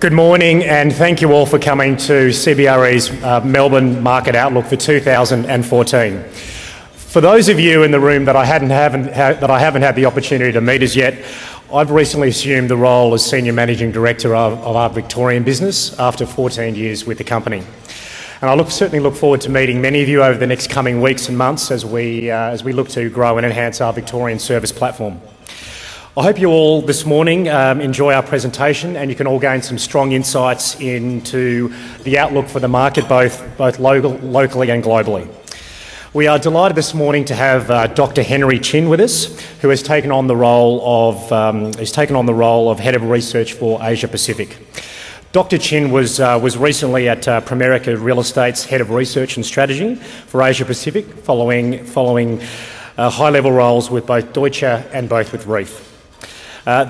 Good morning, and thank you all for coming to CBRE's Melbourne Market Outlook for 2014. For those of you in the room that I haven't had the opportunity to meet as yet, I've recently assumed the role as Senior Managing Director of our Victorian business after 14 years with the company. And I certainly look forward to meeting many of you over the next coming weeks and months as we look to grow and enhance our Victorian service platform. I hope you all this morning enjoy our presentation, and you can all gain some strong insights into the outlook for the market, both locally and globally. We are delighted this morning to have Dr. Henry Chin with us, who has taken on the role of Head of Research for Asia Pacific. Dr. Chin was recently at Primerica Real Estate's Head of Research and Strategy for Asia Pacific, following high-level roles with both Deutsche and both with Reef.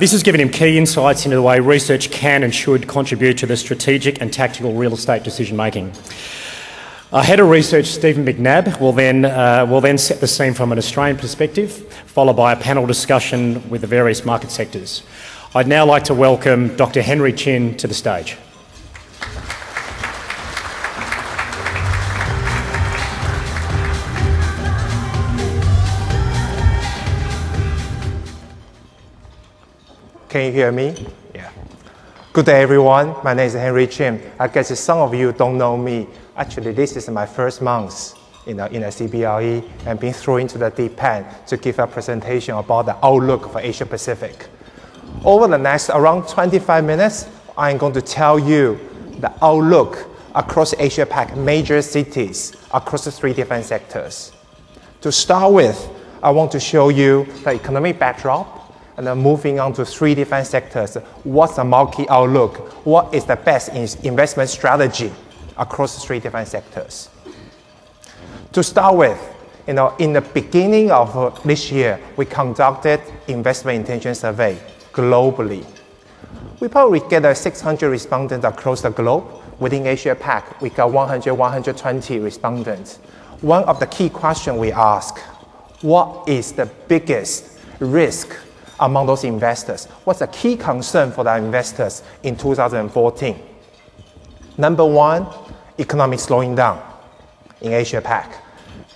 This has given him key insights into the way research can and should contribute to the strategic and tactical real estate decision-making. Our Head of Research, Stephen McNabb, will then set the scene from an Australian perspective, followed by a panel discussion with the various market sectors. I'd now like to welcome Dr. Henry Chin to the stage. Can you hear me? Yeah. Good day, everyone. My name is Henry Chin. I guess some of you don't know me. Actually, this is my first month in a CBRE and being thrown into the deep end to give a presentation about the outlook for Asia Pacific. Over the next around 25 minutes, I'm going to tell you the outlook across Asia Pac major cities across the three different sectors. To start with, I want to show you the economic backdrop, and then moving on to three different sectors. What's the market outlook? What is the best investment strategy across the three different sectors? To start with, in the beginning of this year, we conducted investment intention survey globally. We probably get 600 respondents across the globe. Within Asia Pac, we got 100, 120 respondents. One of the key questions we ask, what is the biggest risk among those investors? What's the key concern for the investors in 2014? Number one, economic slowing down in Asia Pac.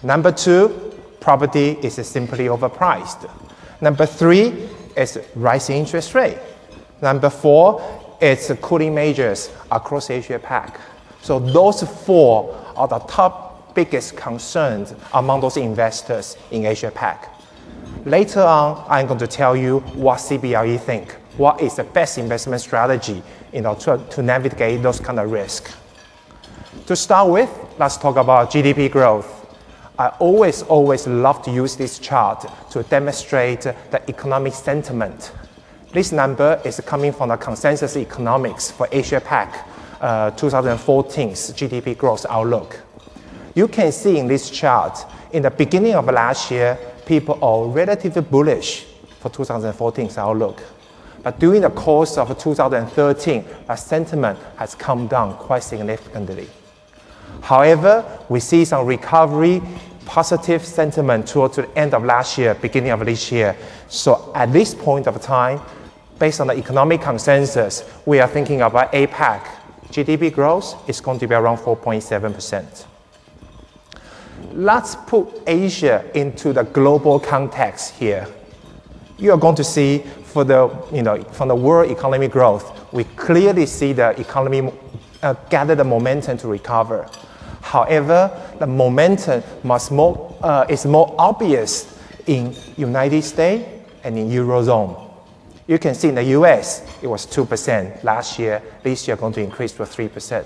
Number two, property is simply overpriced. Number three is rising interest rate. Number four, it's cooling measures across Asia Pac. So those four are the top biggest concerns among those investors in Asia Pac. Later on, I'm going to tell you what CBRE think. What is the best investment strategy to navigate those kind of risks? To start with, let's talk about GDP growth. I always love to use this chart to demonstrate the economic sentiment. This number is coming from the consensus economics for Asia Pac 2014's GDP growth outlook. You can see in this chart, in the beginning of last year, people are relatively bullish for 2014's outlook. But during the course of 2013, that sentiment has come down quite significantly. However, we see some recovery, positive sentiment towards the end of last year, beginning of this year. So at this point of time, based on the economic consensus, we are thinking about APAC. GDP growth is going to be around 4.7%. Let's put Asia into the global context here. You are going to see from the world economy growth, we clearly see the economy gather the momentum to recover. However, the momentum is more obvious in United States and in Eurozone. You can see in the US, it was 2% last year. This year going to increase to 3%.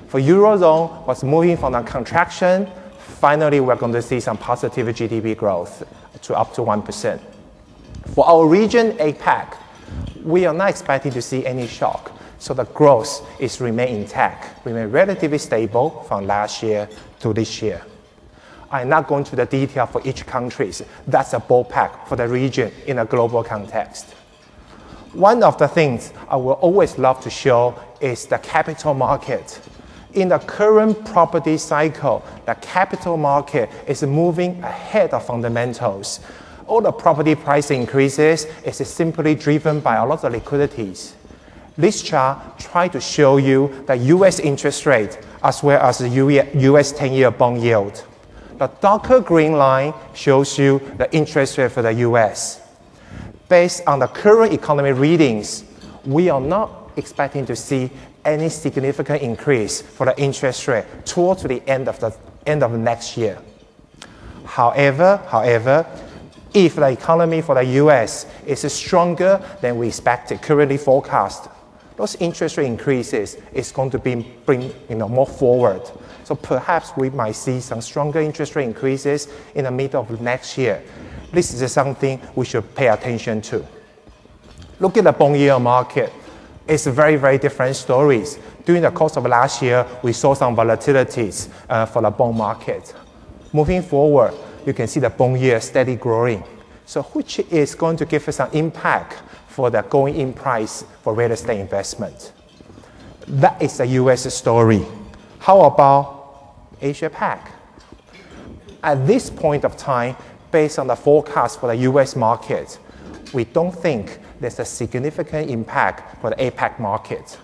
For Eurozone, was moving from a contraction. Finally, we're going to see some positive GDP growth to up to 1%. For our region, APAC, we are not expecting to see any shock. So the growth is remain intact, remain relatively stable from last year to this year. I'm not going to the detail for each country. That's a ballpark for the region in a global context. One of the things I will always love to show is the capital market. In the current property cycle, the capital market is moving ahead of fundamentals. All the property price increases is simply driven by a lot of liquidities. This chart tries to show you the US interest rate as well as the US 10-year bond yield. The darker green line shows you the interest rate for the US. Based on the current economy readings, we are not expecting to see any significant increase for the interest rate towards the end of next year. However, if the economy for the US is stronger than we expected, currently forecast, those interest rate increases is going to bring more forward. So perhaps we might see some stronger interest rate increases in the middle of next year. This is something we should pay attention to. Look at the bond yield market. It's very, very different stories. During the course of last year, we saw some volatilities for the bond market. Moving forward, you can see the bond yield steady growing. So which is going to give us an impact for the going in price for real estate investment. That is the US story. How about Asia Pac? At this point of time, based on the forecast for the US market, we don't think there's a significant impact for the APAC market.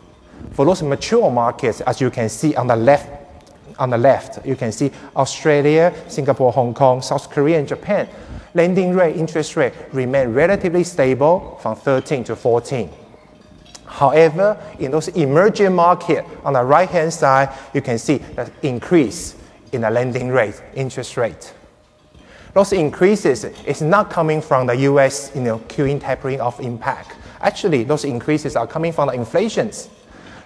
For those mature markets, as you can see on the left, you can see Australia, Singapore, Hong Kong, South Korea, and Japan. Lending rate, interest rate remain relatively stable from 13 to 14. However, in those emerging markets, on the right-hand side, you can see the increase in the lending rate, interest rate. Those increases is not coming from the US QE tapering off impact. Actually, those increases are coming from the inflations.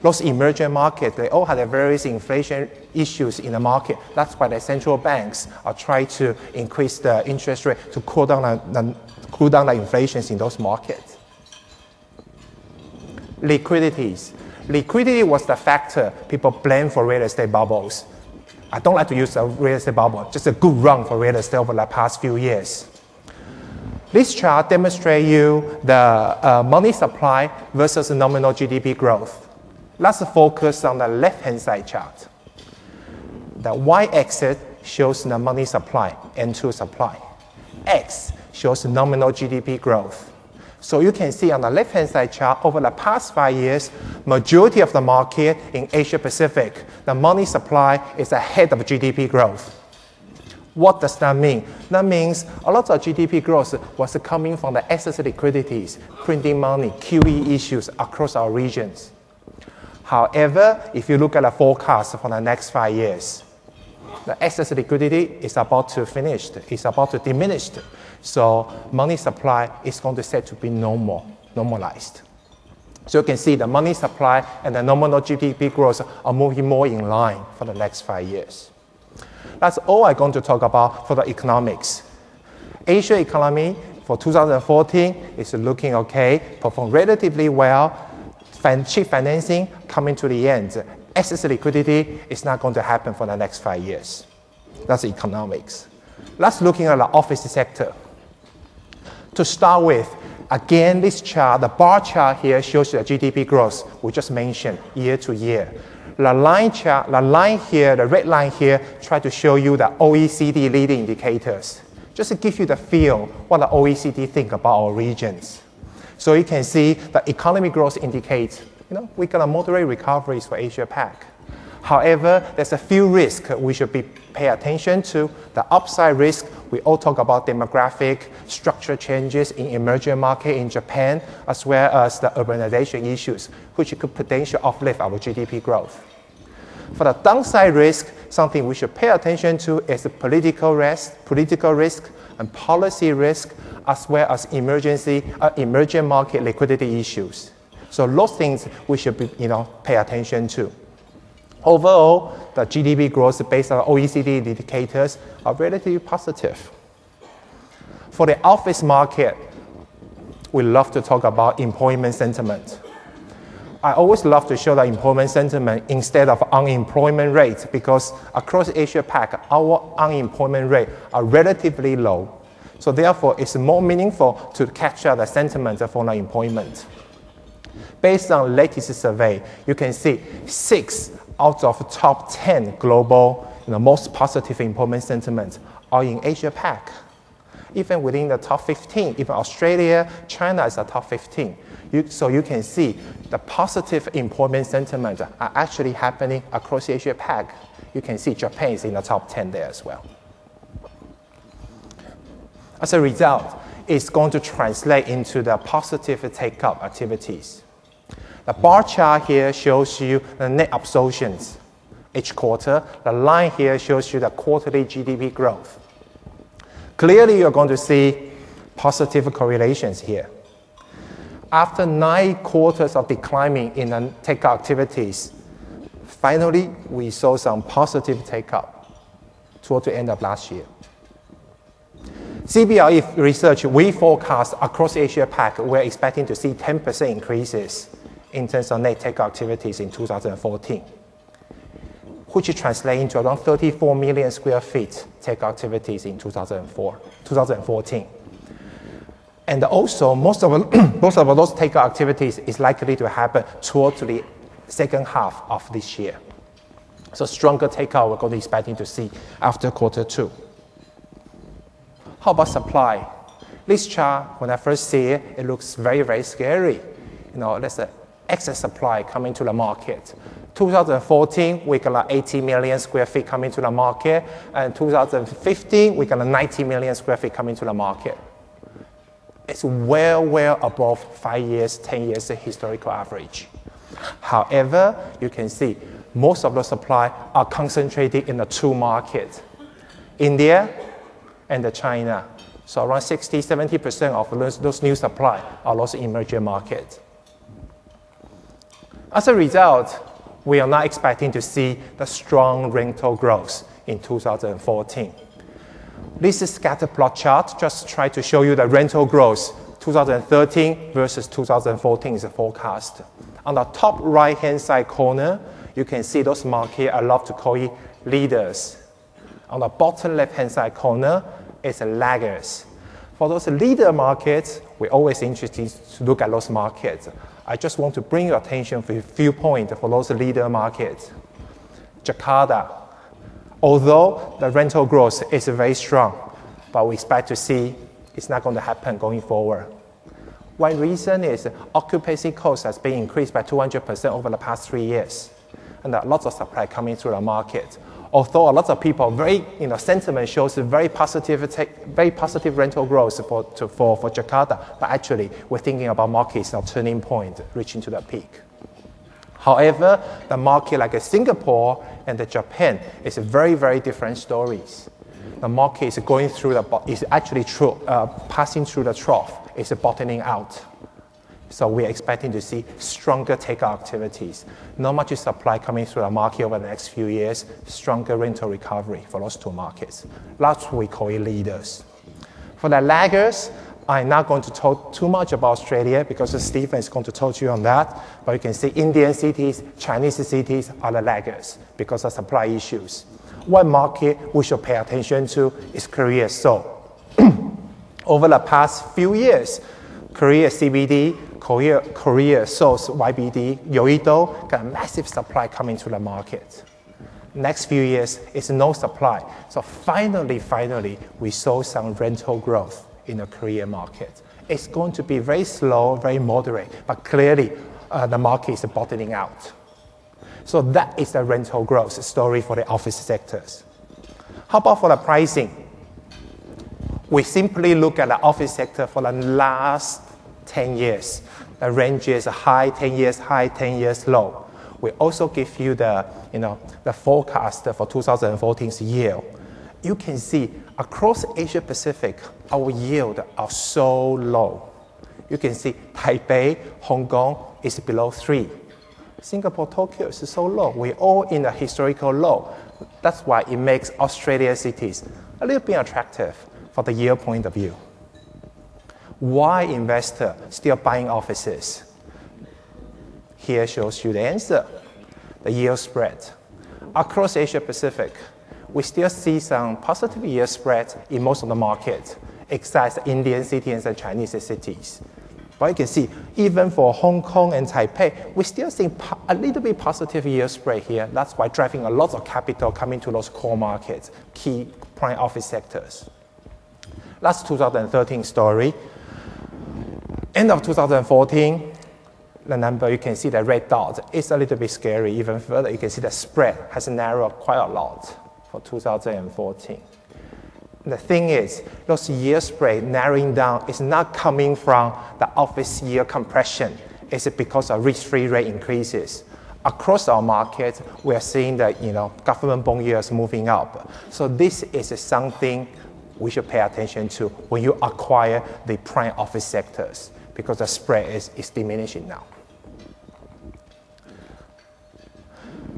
Those emerging markets, they all have various inflation issues in the market. That's why the central banks are trying to increase the interest rate to cool down the inflations in those markets. Liquidity was the factor people blame for real estate bubbles. I don't like to use a real estate bubble, just a good run for real estate over the past few years. This chart demonstrates you the money supply versus nominal GDP growth. Let's focus on the left-hand side chart. The y-axis shows the money supply, N2 supply. X shows nominal GDP growth. So you can see on the left-hand side chart, over the past 5 years, majority of the market in Asia Pacific, the money supply is ahead of GDP growth. What does that mean? That means a lot of GDP growth was coming from the excess liquidities, printing money, QE issues across our regions. However, if you look at the forecast for the next 5 years, the excess liquidity is about to finish, it's about to diminish. So money supply is going to set to be normalized. So you can see the money supply and the nominal GDP growth are moving more in line for the next 5 years. That's all I'm going to talk about for the economics. Asia economy for 2014 is looking okay, performed relatively well. Cheap financing coming to the end. Excess liquidity is not going to happen for the next 5 years. That's economics. Let's look at the office sector. To start with, again, this chart, the bar chart here shows the GDP growth we just mentioned year to year. The line chart, the line here, the red line here, try to show you the OECD leading indicators. Just to give you the feel what the OECD think about our regions. So you can see the economic growth indicates, we got a moderate recoveries for Asia Pac. However, there's a few risks we should pay attention to. The upside risk, we all talk about demographic, structural changes in emerging market in Japan, as well as the urbanization issues, which could potentially uplift our GDP growth. For the downside risk, something we should pay attention to is the political risk and policy risk, as well as emerging market liquidity issues. So those things we should pay attention to. Overall, the GDP growth based on OECD indicators are relatively positive. For the office market, we love to talk about employment sentiment. I always love to show the employment sentiment instead of unemployment rate because across Asia Pac, our unemployment rate are relatively low. So therefore, it's more meaningful to capture the sentiment for the employment. Based on latest survey, you can see 6 out of top 10 global most positive employment sentiments are in Asia Pac. Even within the top 15, even Australia, China is the top 15. So you can see the positive employment sentiment are actually happening across Asia Pac. You can see Japan is in the top 10 there as well. As a result, it's going to translate into the positive take-up activities. The bar chart here shows you the net absorptions each quarter. The line here shows you the quarterly GDP growth. Clearly, you're going to see positive correlations here. After 9 quarters of declining in the take-up activities, finally, we saw some positive take-up toward the end of last year. CBRE research, we forecast across Asia Pac, we're expecting to see 10% increases in terms of net take-up activities in 2014, which translates into around 34 million square feet take-up activities in 2014. And also, most of those take-up activities is likely to happen towards the second half of this year. So stronger take-up we're going to be expecting to see after quarter 2. How about supply? This chart, when I first see it, it looks very, very scary. There's an excess supply coming to the market. 2014, we got 80 million square feet coming to the market, and 2015, we got 90 million square feet coming to the market. It's well above 5 years, 10 years historical average. However, you can see most of the supply are concentrated in the 2 markets, India and China. So around 60–70% of those new supply are those emerging markets. As a result, we are not expecting to see the strong rental growth in 2014. This is scatter plot chart, just try to show you the rental growth 2013 versus 2014 is a forecast. On the top right-hand side corner, you can see those markets I love to call it leaders. On the bottom left-hand side corner, it's laggers. For those leader markets, we're always interested to look at those markets. I just want to bring your attention to a few points for those leader markets. Jakarta, although the rental growth is very strong, but we expect to see it's not going to happen going forward. One reason is occupancy cost has been increased by 200% over the past 3 years, and there are lots of supply coming through the market. Although a lot of people, sentiment shows very positive rental growth for Jakarta, but actually we're thinking about markets now turning point, reaching to the peak. However, the market like Singapore and Japan is very, very different stories. The market is going through passing through the trough. It's bottoming out. So we're expecting to see stronger take-up activities. Not much supply coming through the market over the next few years, stronger rental recovery for those 2 markets. That's what we call it leaders. For the laggers, I'm not going to talk too much about Australia because Stephen is going to talk to you on that. But you can see Indian cities, Chinese cities are the laggers because of supply issues. One market we should pay attention to is Korea Seoul. Over the past few years, Korea CBD, Korea Seoul's YBD, Yeouido, got a massive supply coming to the market. Next few years, it's no supply. So finally, we saw some rental growth in the Korean market. It's going to be very slow, very moderate, but clearly the market is bottoming out. So that is the rental growth story for the office sectors. How about for the pricing? We simply look at the office sector for the last 10 years. The range is high, 10 years high, 10 years low. We also give you the forecast for 2014's yield. You can see across Asia Pacific, our yield are so low. You can see Taipei, Hong Kong is below 3. Singapore, Tokyo is so low. We're all in a historical low. That's why it makes Australian cities a little bit attractive from the yield point of view. Why investor still buying offices? Here shows you the answer, the yield spread. Across Asia Pacific, we still see some positive yield spread in most of the markets, except Indian cities and Chinese cities. But you can see, even for Hong Kong and Taipei, we still see a little bit positive yield spread here. That's why driving a lot of capital coming to those core markets, key prime office sectors. That's 2013 story. End of 2014, the number, you can see the red dot. It's a little bit scary. Even further, you can see the spread has narrowed quite a lot for 2014. The thing is, those yield spread narrowing down is not coming from the office yield compression. It's because of risk-free rate increases. Across our market, we are seeing that government bond yields moving up. So this is something we should pay attention to when you acquire the prime office sectors, because the spread is diminishing now.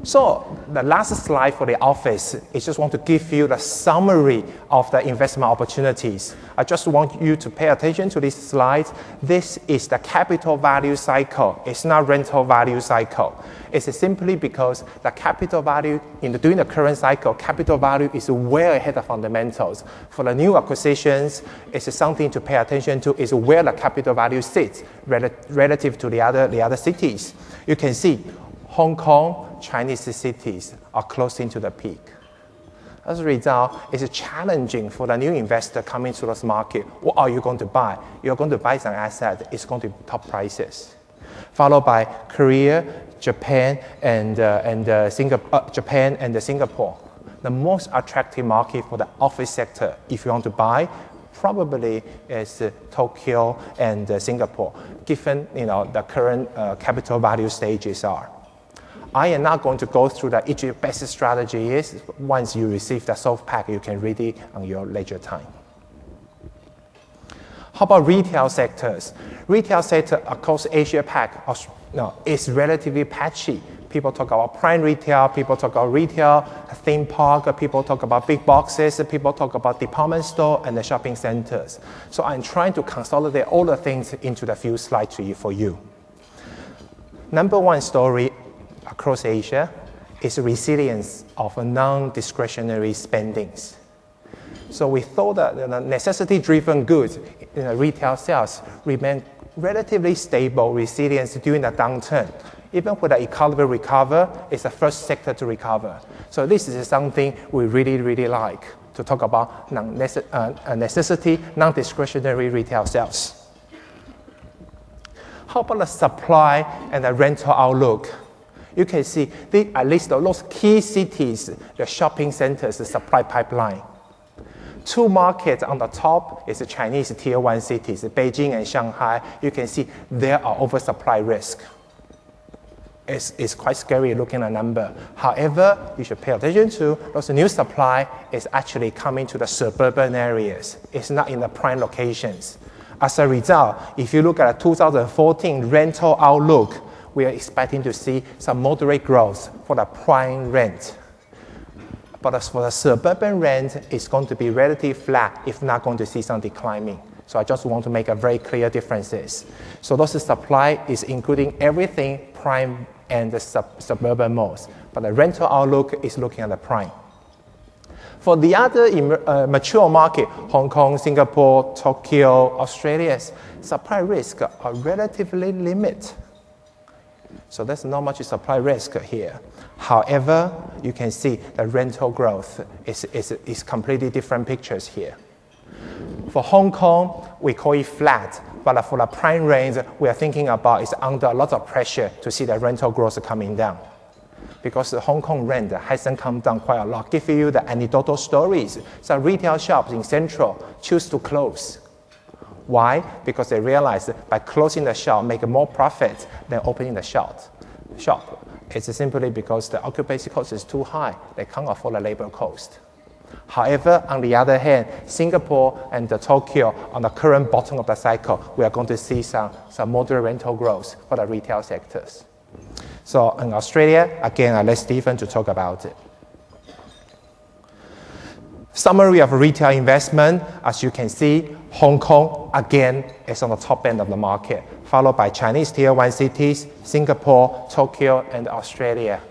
So the last slide for the office is just want to give you the summary of the investment opportunities. I just want you to pay attention to this slide. This is the capital value cycle. It's not rental value cycle. It's simply because the capital value, during the current cycle, capital value is way ahead of fundamentals. For the new acquisitions, it's something to pay attention to, is where the capital value sits relative to the other cities. You can see Hong Kong, Chinese cities are close into the peak. As a result, it's challenging for the new investor coming to this market. What are you going to buy? You're going to buy some asset. It's going to be top prices. Followed by Korea, Japan, and Singapore. The most attractive market for the office sector, if you want to buy, probably is Tokyo and Singapore, given the current capital value stages are. I am not going to go through that each best strategy is. Once you receive the soft pack, you can read it on your leisure time. How about retail sectors? Retail sector across Asia Pac is relatively patchy. People talk about prime retail, people talk about retail, theme park, people talk about big boxes, people talk about department store and the shopping centers. So I'm trying to consolidate all the things into the few slides for you. Number one story across Asia is resilience of non-discretionary spendings. So we thought that the necessity-driven goods in the retail sales remain relatively stable, resilience during the downturn. Even when the economy recover, it's the first sector to recover. So this is something we really like to talk about necessity, non-discretionary retail sales. How about the supply and the rental outlook? You can see at least those key cities, the shopping centers, the supply pipeline. Two markets on the top is the Chinese tier 1 cities, Beijing and Shanghai. You can see there are oversupply risk. It's quite scary looking at the number. However, you should pay attention to those new supply is actually coming to the suburban areas. It's not in the prime locations. As a result, if you look at the 2014 rental outlook, we are expecting to see some moderate growth for the prime rent. But as for the suburban rent, it's going to be relatively flat, if not going to see some declining. So I just want to make a very clear differences. So those supply is including everything prime and the suburban malls. But the rental outlook is looking at the prime. For the other mature market, Hong Kong, Singapore, Tokyo, Australia, supply risk are relatively limited. So there's not much supply risk here. However, you can see the rental growth is completely different pictures here. For Hong Kong, we call it flat, but for the prime range, we are thinking about is under a lot of pressure to see the rental growth coming down. Because the Hong Kong rent hasn't come down quite a lot. Give you the anecdotal stories. Some retail shops in Central choose to close. Why? Because they realize that by closing the shop, make more profit than opening the shop. It's simply because the occupancy cost is too high. They can't afford the labor cost. However, on the other hand, Singapore and Tokyo, on the current bottom of the cycle, we are going to see some moderate rental growth for the retail sectors. So in Australia, again, I let Stephen to talk about it. Summary of retail investment, as you can see, Hong Kong, again, is on the top end of the market, followed by Chinese tier 1 cities, Singapore, Tokyo, and Australia.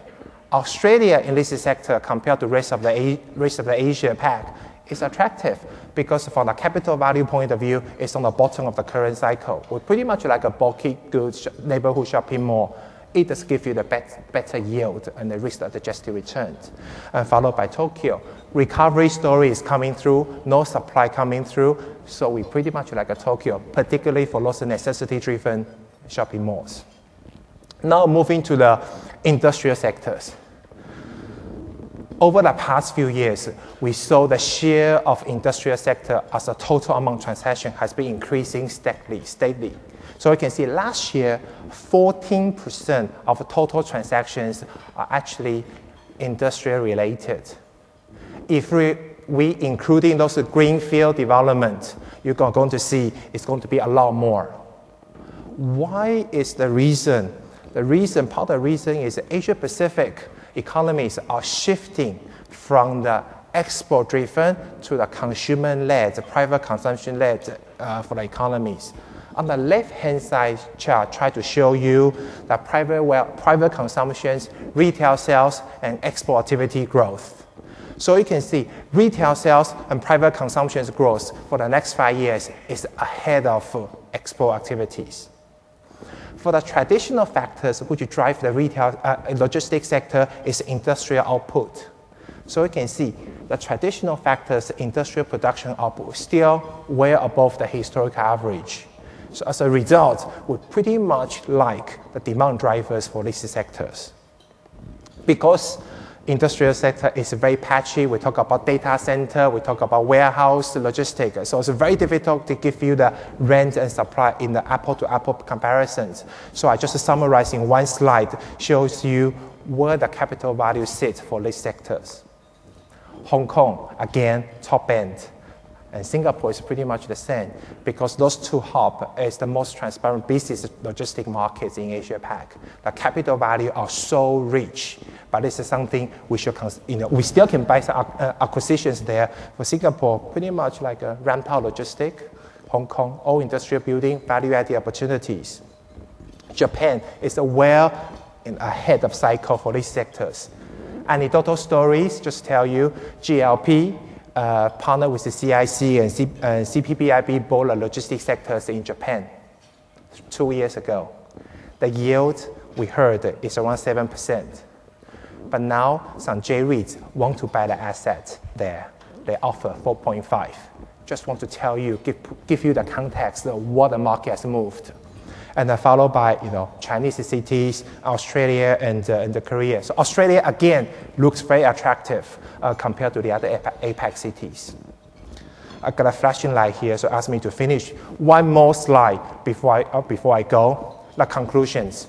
Australia in this sector, compared to the rest of the Asia Pac, is attractive because from the capital value point of view, it's on the bottom of the current cycle. We're pretty much like a bulky goods neighborhood shopping mall. It does give you the better yield and the risk-adjusted returns. And followed by Tokyo. Recovery story is coming through, no supply coming through, so we pretty much like a Tokyo, particularly for lots of necessity-driven shopping malls. Now moving to the industrial sectors. Over the past few years, we saw the share of industrial sector as a total amount transaction has been increasing steadily. So you can see last year, 14% of total transactions are actually industrial related. If we including those greenfield development, you're going to see it's going to be a lot more. Why is the reason? Part of the reason is Asia Pacific economies are shifting from the export-driven to the consumer-led, private consumption-led for the economies. On the left-hand side chart, try to show you the private consumptions, retail sales, and export activity growth. So you can see retail sales and private consumption's growth for the next 5 years is ahead of export activities. For the traditional factors which drive the retail logistics sector is industrial output. So you can see the traditional factors, industrial production output, still well above the historical average. So as a result, we pretty much like the demand drivers for these sectors. Because industrial sector is very patchy, we talk about data center, we talk about warehouse, logistics. So it's very difficult to give you the rent and supply in the apple-to-apple comparisons. So I just summarize in one slide, shows you where the capital value sits for these sectors. Hong Kong, again, top end. And Singapore is pretty much the same because those two hubs is the most transparent business logistic markets in Asia Pac. The capital value are so rich, but this is something we should, we still can buy some acquisitions there. For Singapore, pretty much like a rental logistic, Hong Kong, all industrial building, value-added opportunities. Japan is well ahead of cycle for these sectors. Anecdotal stories just tell you GLP. Partner with the CIC and CPBIB bought the logistics sectors in Japan 2 years ago. The yield, we heard, is around 7%. But now some J-REITs want to buy the asset there. They offer 4.5. Just want to tell you, give you the context of what the market has moved. And then followed by Chinese cities, Australia, and Korea. So Australia, again, looks very attractive compared to the other APAC cities. I've got a flashing light here, so ask me to finish one more slide before I go. The conclusions.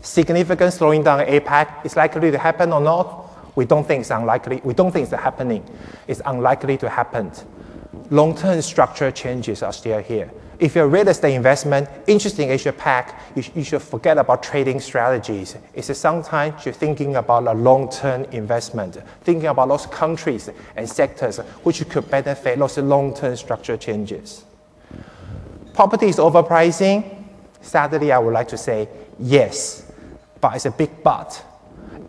Significant slowing down in APAC is likely to happen or not? We don't think it's unlikely. We don't think it's happening. It's unlikely to happen. Long-term structural changes are still here. If you're a real estate investment interested in Asia Pac, you should forget about trading strategies. It's sometimes you're thinking about a long-term investment, thinking about those countries and sectors which could benefit those long-term structural changes. Property is overpricing. Sadly, I would like to say yes, but it's a big but.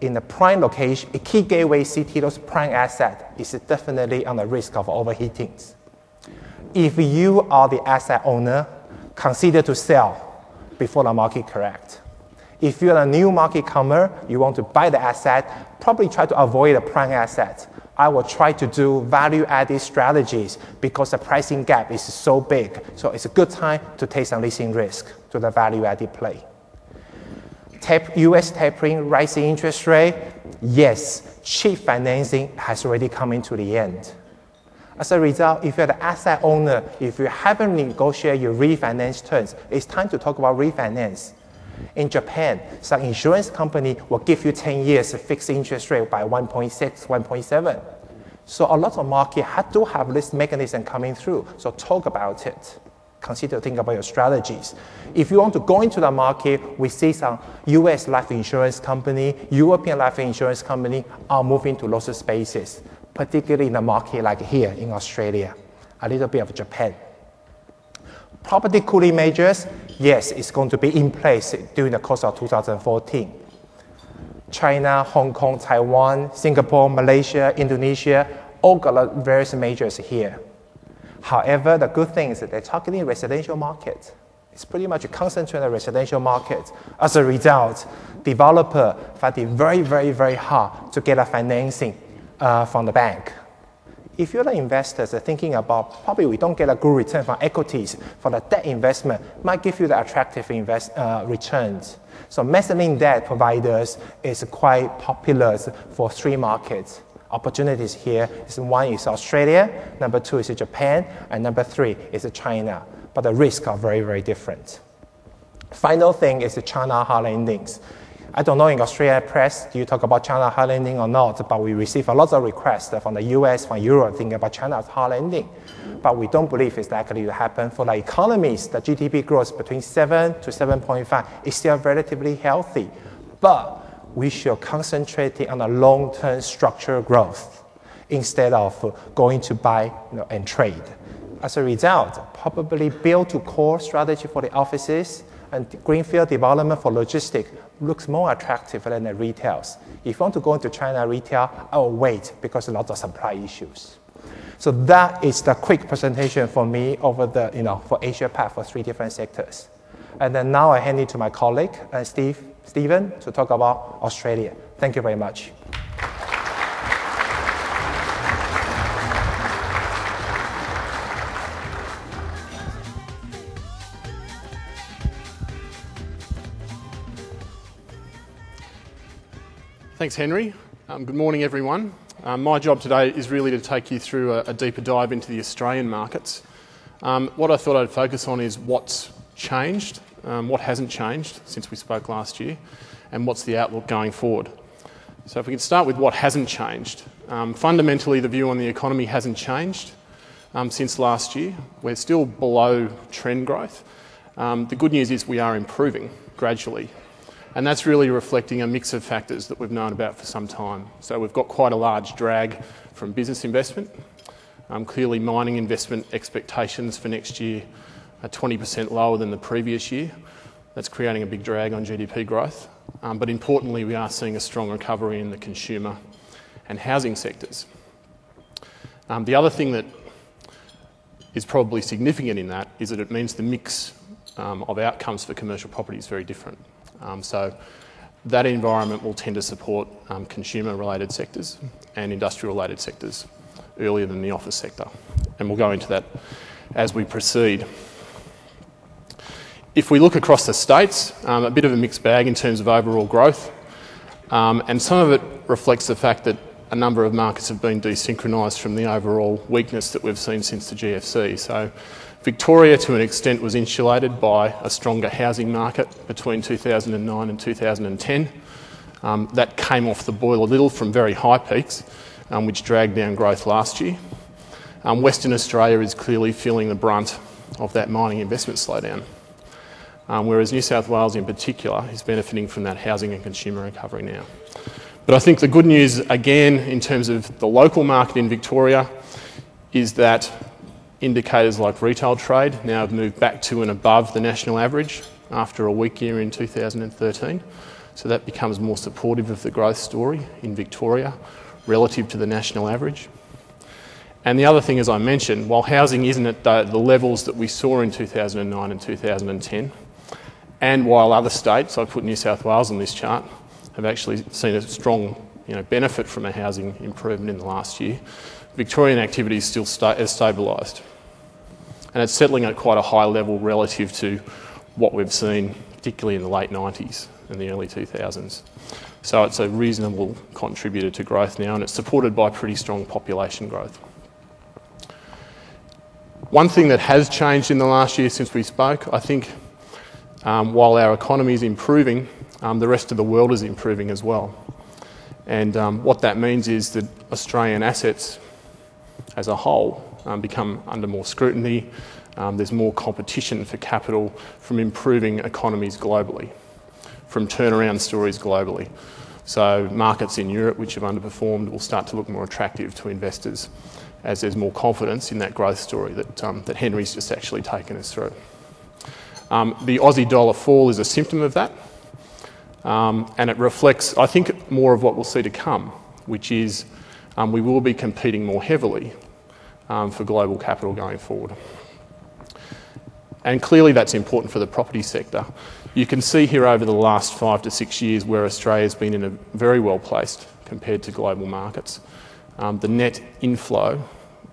In the prime location, a key gateway city, those prime assets is definitely on the risk of overheating. If you are the asset owner, consider to sell before the market corrects. If you're a new market comer, you want to buy the asset, probably try to avoid the prime asset. I will try to do value-added strategies because the pricing gap is so big. So it's a good time to take some leasing risk to the value-added play. US tapering, rising interest rate, yes, cheap financing has already come into the end. As a result, if you're the asset owner, if you haven't negotiated your refinance terms, it's time to talk about refinance. In Japan, some insurance company will give you 10 years fixed interest rate by 1.6, 1.7. So a lot of market do have this mechanism coming through. So talk about it. Consider thinking about your strategies. If you want to go into the market, we see some US life insurance company, European life insurance company are moving to those spaces, particularly in a market like here in Australia, a little bit of Japan. Property cooling measures, yes, it's going to be in place during the course of 2014. China, Hong Kong, Taiwan, Singapore, Malaysia, Indonesia, all got various measures here. However, the good thing is that they're targeting residential market. It's pretty much concentrated on the residential market. As a result, developer find it very, very, very hard to get a financing from the bank. if you're the investors thinking about probably we don't get a good return from equities, for the debt investment might give you the attractive returns. So mezzanine debt providers is quite popular for three markets. Opportunities here is one is Australia, number two is Japan, and number three is China. But the risks are very, very different. Final thing is the China hard landings. I don't know in Australia press, do you talk about China hard landing or not, but we receive a lot of requests from the US, from Europe, thinking about China's hard landing. But we don't believe it's likely to happen. For the economies, the GDP growth between 7 to 7.5 is still relatively healthy. But we should concentrate on the long-term structural growth instead of going to buy and trade. As a result, probably build-to-core strategy for the offices and greenfield development for logistics looks more attractive than the retails. If you want to go into China retail, I will wait because a lot of supply issues. So that is the quick presentation for me over the, for Asia Pac for three different sectors. And then now I hand it to my colleague, Stephen, to talk about Australia. Thank you very much. Thanks, Henry. Good morning, everyone. My job today is really to take you through a deeper dive into the Australian markets. What I thought I'd focus on is what's changed, what hasn't changed since we spoke last year, and what's the outlook going forward. So if we can start with what hasn't changed. Fundamentally, the view on the economy hasn't changed since last year. We're still below trend growth. The good news is we are improving gradually. And that's really reflecting a mix of factors that we've known about for some time. So we've got quite a large drag from business investment. Clearly mining investment expectations for next year are 20% lower than the previous year. That's creating a big drag on GDP growth. But importantly, we are seeing a strong recovery in the consumer and housing sectors. The other thing that is probably significant in that is that it means the mix of outcomes for commercial property is very different. So that environment will tend to support consumer-related sectors and industrial-related sectors earlier than the office sector. And we'll go into that as we proceed. If we look across the states, a bit of a mixed bag in terms of overall growth. And some of it reflects the fact that a number of markets have been desynchronised from the overall weakness that we've seen since the GFC. So Victoria, to an extent, was insulated by a stronger housing market between 2009 and 2010. That came off the boil a little from very high peaks, which dragged down growth last year. Western Australia is clearly feeling the brunt of that mining investment slowdown, whereas New South Wales in particular is benefiting from that housing and consumer recovery now. But I think the good news, again, in terms of the local market in Victoria, is that indicators like retail trade now have moved back to and above the national average after a weak year in 2013. So that becomes more supportive of the growth story in Victoria relative to the national average. And the other thing, as I mentioned, while housing isn't at the levels that we saw in 2009 and 2010, and while other states, I've put New South Wales on this chart, have actually seen a strong benefit from a housing improvement in the last year, Victorian activity is still has stabilised. And it's settling at quite a high level relative to what we've seen, particularly in the late 90s and the early 2000s. So it's a reasonable contributor to growth now, and it's supported by pretty strong population growth. One thing that has changed in the last year since we spoke, I think, while our economy is improving, the rest of the world is improving as well. And what that means is that Australian assets as a whole become under more scrutiny. There's more competition for capital from improving economies globally, from turnaround stories globally. So markets in Europe which have underperformed will start to look more attractive to investors as there's more confidence in that growth story that Henry's just actually taken us through. The Aussie dollar fall is a symptom of that, and it reflects, I think, more of what we'll see to come, which is we will be competing more heavily for global capital going forward. And clearly that's important for the property sector. You can see here over the last 5 to 6 years where Australia's been in a very well placed compared to global markets. The net inflow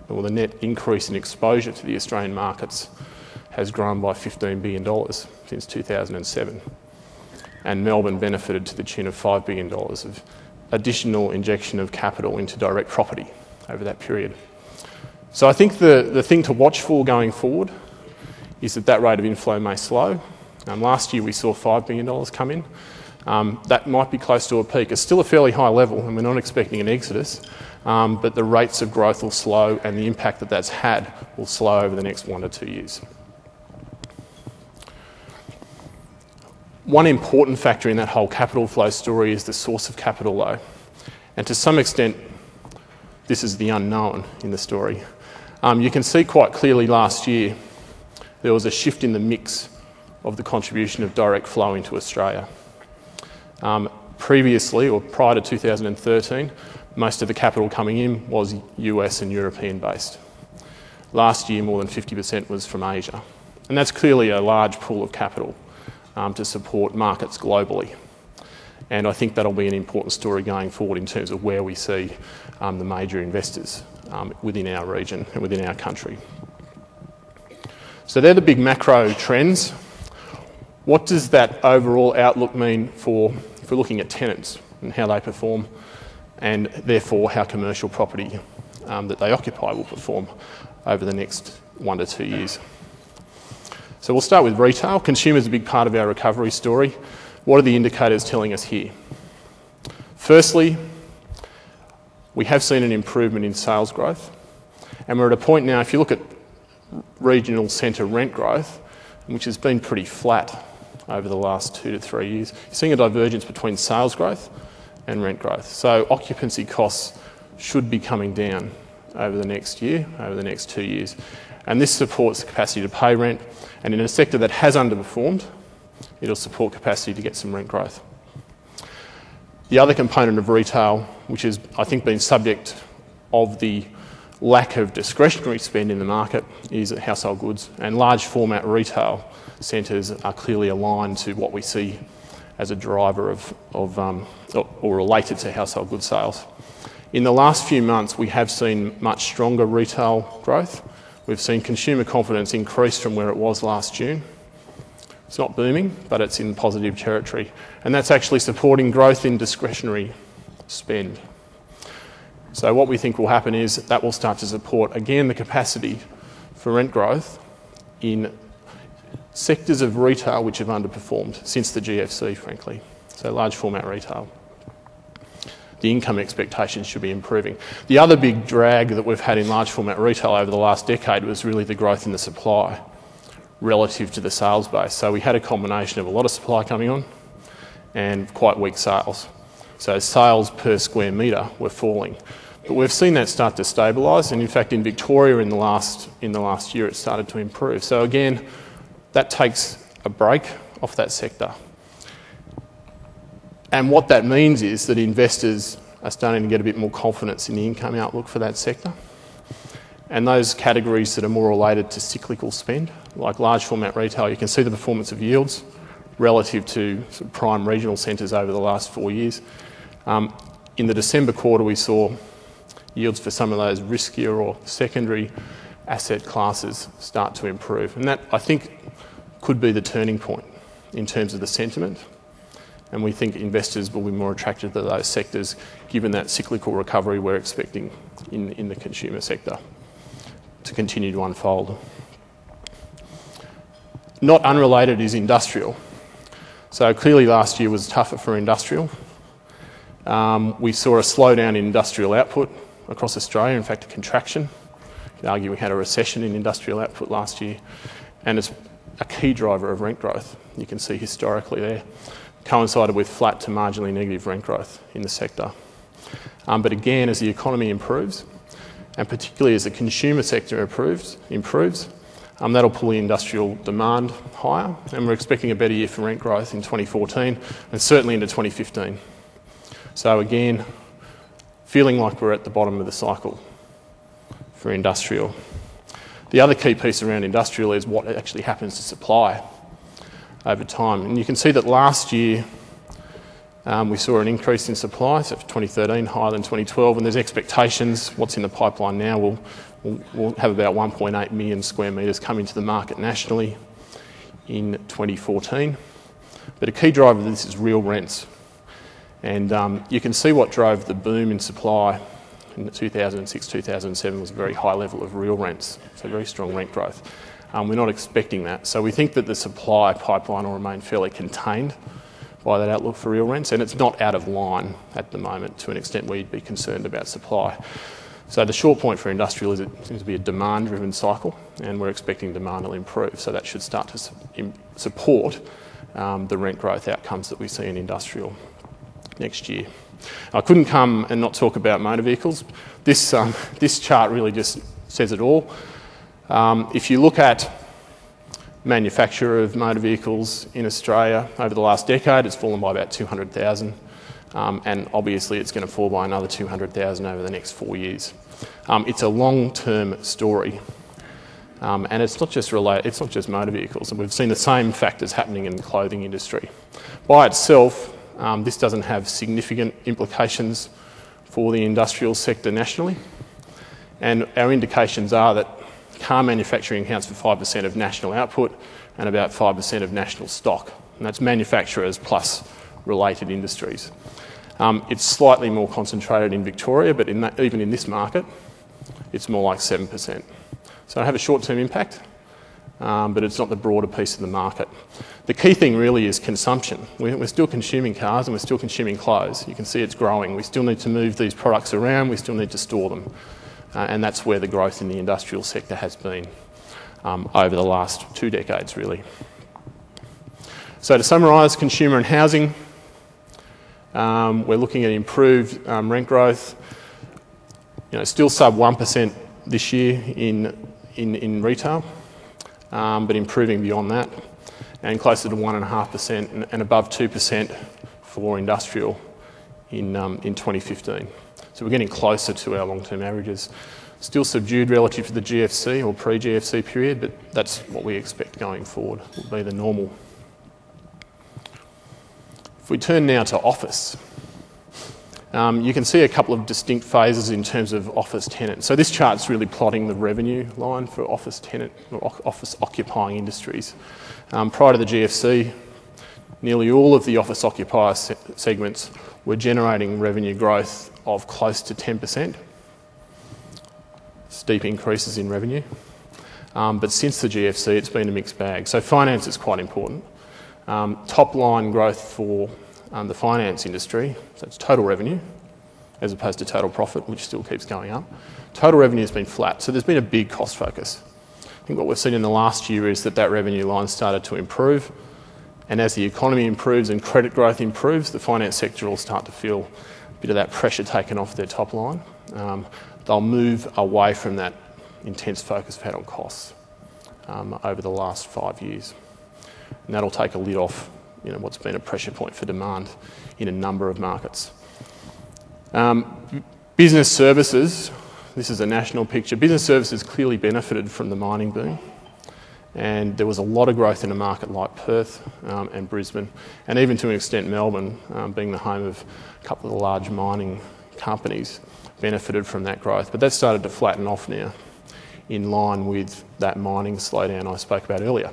or the net increase in exposure to the Australian markets has grown by $15 billion since 2007. And Melbourne benefited to the tune of $5 billion of additional injection of capital into direct property over that period. So I think the thing to watch for going forward is that rate of inflow may slow. Last year we saw $5 billion come in. That might be close to a peak. It's still a fairly high level and we're not expecting an exodus, but the rates of growth will slow and the impact that that's had will slow over the next 1 to 2 years. One important factor in that whole capital flow story is the source of capital though. And to some extent, this is the unknown in the story. You can see quite clearly last year there was a shift in the mix of the contribution of direct flow into Australia. Previously, or prior to 2013, most of the capital coming in was US and European based. Last year, more than 50% was from Asia. And that's clearly a large pool of capital to support markets globally. And I think that'll be an important story going forward in terms of where we see the major investors within our region and within our country. So they're the big macro trends. What does that overall outlook mean for looking at tenants and how they perform, and therefore how commercial property that they occupy will perform over the next 1 to 2 years? So we'll start with retail. Consumer is a big part of our recovery story. What are the indicators telling us here? Firstly, we have seen an improvement in sales growth, and we're at a point now, if you look at regional centre rent growth, which has been pretty flat over the last 2 to 3 years, you're seeing a divergence between sales growth and rent growth. So occupancy costs should be coming down over the next year, over the next 2 years. And this supports the capacity to pay rent, and in a sector that has underperformed, it'll support capacity to get some rent growth. The other component of retail, which has, I think, been subject of the lack of discretionary spend in the market, is household goods, and large format retail centres are clearly aligned to what we see as a driver or related to household goods sales. In the last few months, we have seen much stronger retail growth. We've seen consumer confidence increase from where it was last June. It's not booming, but it's in positive territory. And that's actually supporting growth in discretionary spend. So what we think will happen is that will start to support, again, the capacity for rent growth in sectors of retail which have underperformed since the GFC, frankly. So large format retail. The income expectations should be improving. The other big drag that we've had in large format retail over the last decade was really the growth in the supply relative to the sales base. So we had a combination of a lot of supply coming on and quite weak sales. So sales per square metre were falling. But we've seen that start to stabilise, and in fact in Victoria in the last year it started to improve. So again, that takes a break off that sector. And what that means is that investors are starting to get a bit more confidence in the income outlook for that sector. And those categories that are more related to cyclical spend, like large format retail, you can see the performance of yields relative to sort of prime regional centres over the last 4 years. In the December quarter, we saw yields for some of those riskier or secondary asset classes start to improve. And that, I think, could be the turning point in terms of the sentiment. And we think investors will be more attracted to those sectors given that cyclical recovery we're expecting in the consumer sector to continue to unfold. Not unrelated is industrial. So clearly last year was tougher for industrial. We saw a slowdown in industrial output across Australia, in fact a contraction. You could argue we had a recession in industrial output last year, and it's a key driver of rent growth. You can see historically there, coincided with flat to marginally negative rent growth in the sector. But again, as the economy improves, and particularly as the consumer sector improves, that'll pull the industrial demand higher, and we're expecting a better year for rent growth in 2014 and certainly into 2015. So again, feeling like we're at the bottom of the cycle for industrial. The other key piece around industrial is what actually happens to supply over time. And you can see that last year, We saw an increase in supply, so for 2013 higher than 2012, and there's expectations. What's in the pipeline now, we'll have about 1.8 million square metres come into the market nationally in 2014. But a key driver of this is real rents. And you can see what drove the boom in supply in 2006, 2007 was a very high level of real rents, so very strong rent growth. We're not expecting that. So we think that the supply pipeline will remain fairly contained by that outlook for real rents, and it's not out of line at the moment to an extent where you'd be concerned about supply. So the short point for industrial is it seems to be a demand-driven cycle, and we're expecting demand will improve, so that should start to support the rent growth outcomes that we see in industrial next year. I couldn't come and not talk about motor vehicles. This chart really just says it all. If you look at manufacture of motor vehicles in Australia over the last decade, it's fallen by about 200,000, and obviously it's going to fall by another 200,000 over the next 4 years. It's a long-term story, and it's not just motor vehicles, and we've seen the same factors happening in the clothing industry. By itself, this doesn't have significant implications for the industrial sector nationally, and our indications are that car manufacturing accounts for 5% of national output and about 5% of national stock, and that's manufacturers plus related industries. It's slightly more concentrated in Victoria, but even in this market, it's more like 7%. So it have a short-term impact, but it's not the broader piece of the market. The key thing really is consumption. We're still consuming cars and we're still consuming clothes. You can see it's growing. We still need to move these products around. We still need to store them. And that's where the growth in the industrial sector has been over the last 2 decades, really. So to summarise, consumer and housing, we're looking at improved rent growth. Still sub 1% this year in retail, but improving beyond that, and closer to 1.5% and above 2% for industrial in 2015. So we're getting closer to our long-term averages. Still subdued relative to the GFC or pre-GFC period, but that's what we expect going forward, will be the normal. If we turn now to office, you can see a couple of distinct phases in terms of office tenants. So this chart's really plotting the revenue line for office tenant or office occupying industries. Prior to the GFC, nearly all of the office occupier segments were generating revenue growth of close to 10%, steep increases in revenue. But since the GFC, it's been a mixed bag. So finance is quite important. Top line growth for the finance industry, so it's total revenue as opposed to total profit, which still keeps going up. Total revenue has been flat, so there's been a big cost focus. I think what we've seen in the last year is that revenue line started to improve, and as the economy improves and credit growth improves, the finance sector will start to feel a bit of that pressure taken off their top line. They'll move away from that intense focus we've had on costs over the last 5 years. And that'll take a lid off what's been a pressure point for demand in a number of markets. Business services, this is a national picture. Business services clearly benefited from the mining boom, and there was a lot of growth in a market like Perth and Brisbane, and even to an extent Melbourne, being the home of a couple of the large mining companies, benefited from that growth. But that's started to flatten off now in line with that mining slowdown I spoke about earlier.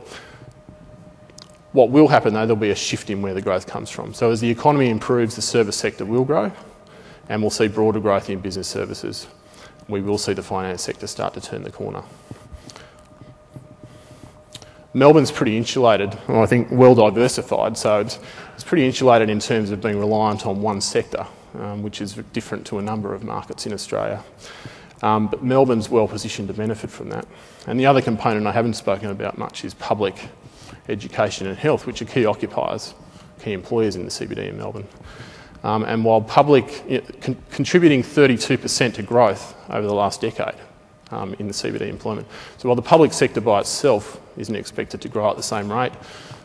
What will happen though, there'll be a shift in where the growth comes from. So as the economy improves, the service sector will grow, and we'll see broader growth in business services. We will see the finance sector start to turn the corner. Melbourne's pretty insulated, or I think well diversified, so it's pretty insulated in terms of being reliant on one sector, which is different to a number of markets in Australia. But Melbourne's well positioned to benefit from that. And the other component I haven't spoken about much is public education and health, which are key occupiers, key employers in the CBD in Melbourne. And while public, contributing 32% to growth over the last decade in the CBD employment. So while the public sector by itself isn't expected to grow at the same rate,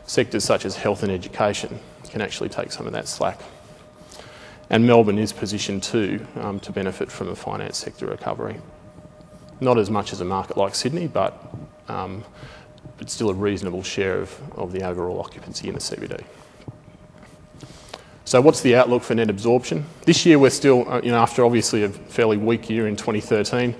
sectors such as health and education can actually take some of that slack. And Melbourne is positioned too to benefit from a finance sector recovery. Not as much as a market like Sydney, but still a reasonable share of the overall occupancy in the CBD. So what's the outlook for net absorption? This year we're still, after obviously a fairly weak year in 2013,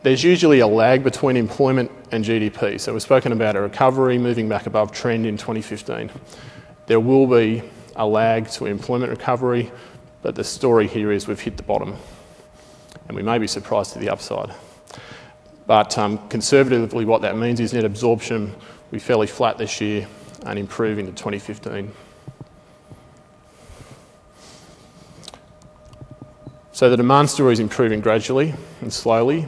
there's usually a lag between employment and GDP. So we've spoken about a recovery moving back above trend in 2015. There will be a lag to employment recovery, but the story here is we've hit the bottom and we may be surprised to the upside. But conservatively what that means is net absorption will be fairly flat this year and improve into 2015. So the demand story is improving gradually and slowly.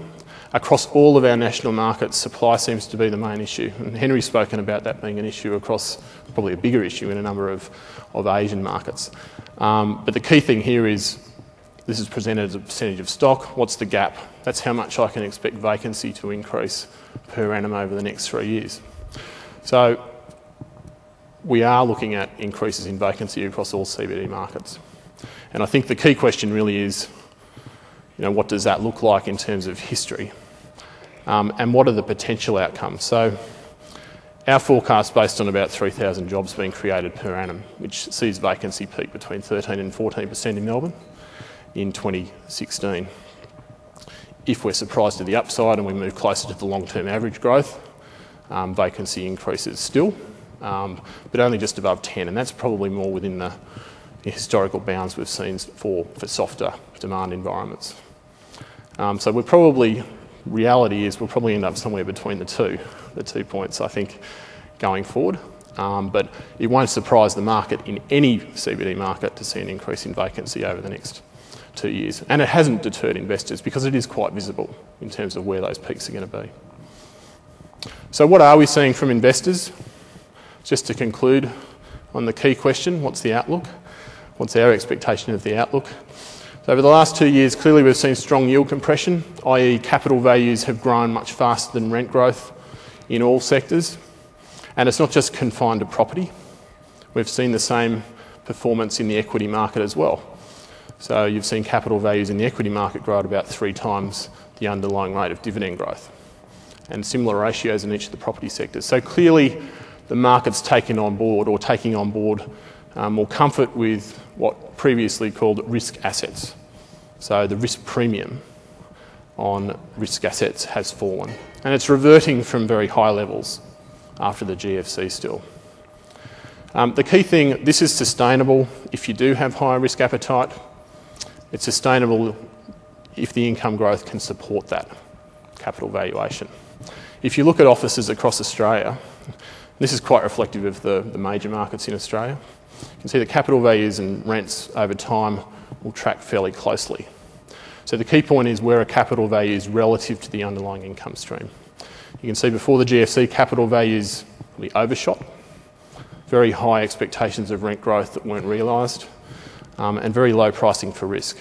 Across all of our national markets, supply seems to be the main issue. And Henry's spoken about that being an issue across, probably a bigger issue in a number of Asian markets. But the key thing here is, this is presented as a percentage of stock. What's the gap? That's how much I can expect vacancy to increase per annum over the next 3 years. So we are looking at increases in vacancy across all CBD markets. And I think the key question really is, what does that look like in terms of history? And what are the potential outcomes? So our forecast based on about 3,000 jobs being created per annum, which sees vacancy peak between 13 and 14% in Melbourne in 2016. If we're surprised to the upside and we move closer to the long-term average growth, vacancy increases still, but only just above 10, and that's probably more within the historical bounds we've seen for softer demand environments. So reality is we'll probably end up somewhere between the two points, I think, going forward. But it won't surprise the market in any CBD market to see an increase in vacancy over the next 2 years. And it hasn't deterred investors because it is quite visible in terms of where those peaks are going to be. So what are we seeing from investors? Just to conclude on the key question, what's the outlook? What's our expectation of the outlook? So over the last 2 years, clearly we've seen strong yield compression, i.e. capital values have grown much faster than rent growth in all sectors. And it's not just confined to property. We've seen the same performance in the equity market as well. So you've seen capital values in the equity market grow at about 3 times the underlying rate of dividend growth, and similar ratios in each of the property sectors. So clearly the market's taking on board more comfort with what previously called risk assets. So the risk premium on risk assets has fallen, and it's reverting from very high levels after the GFC still. The key thing, this is sustainable if you do have higher risk appetite. It's sustainable if the income growth can support that capital valuation. If you look at offices across Australia, this is quite reflective of the major markets in Australia. You can see that capital values and rents over time will track fairly closely. So the key point is where are capital values relative to the underlying income stream. You can see before the GFC, capital values really overshot, very high expectations of rent growth that weren't realised, and very low pricing for risk.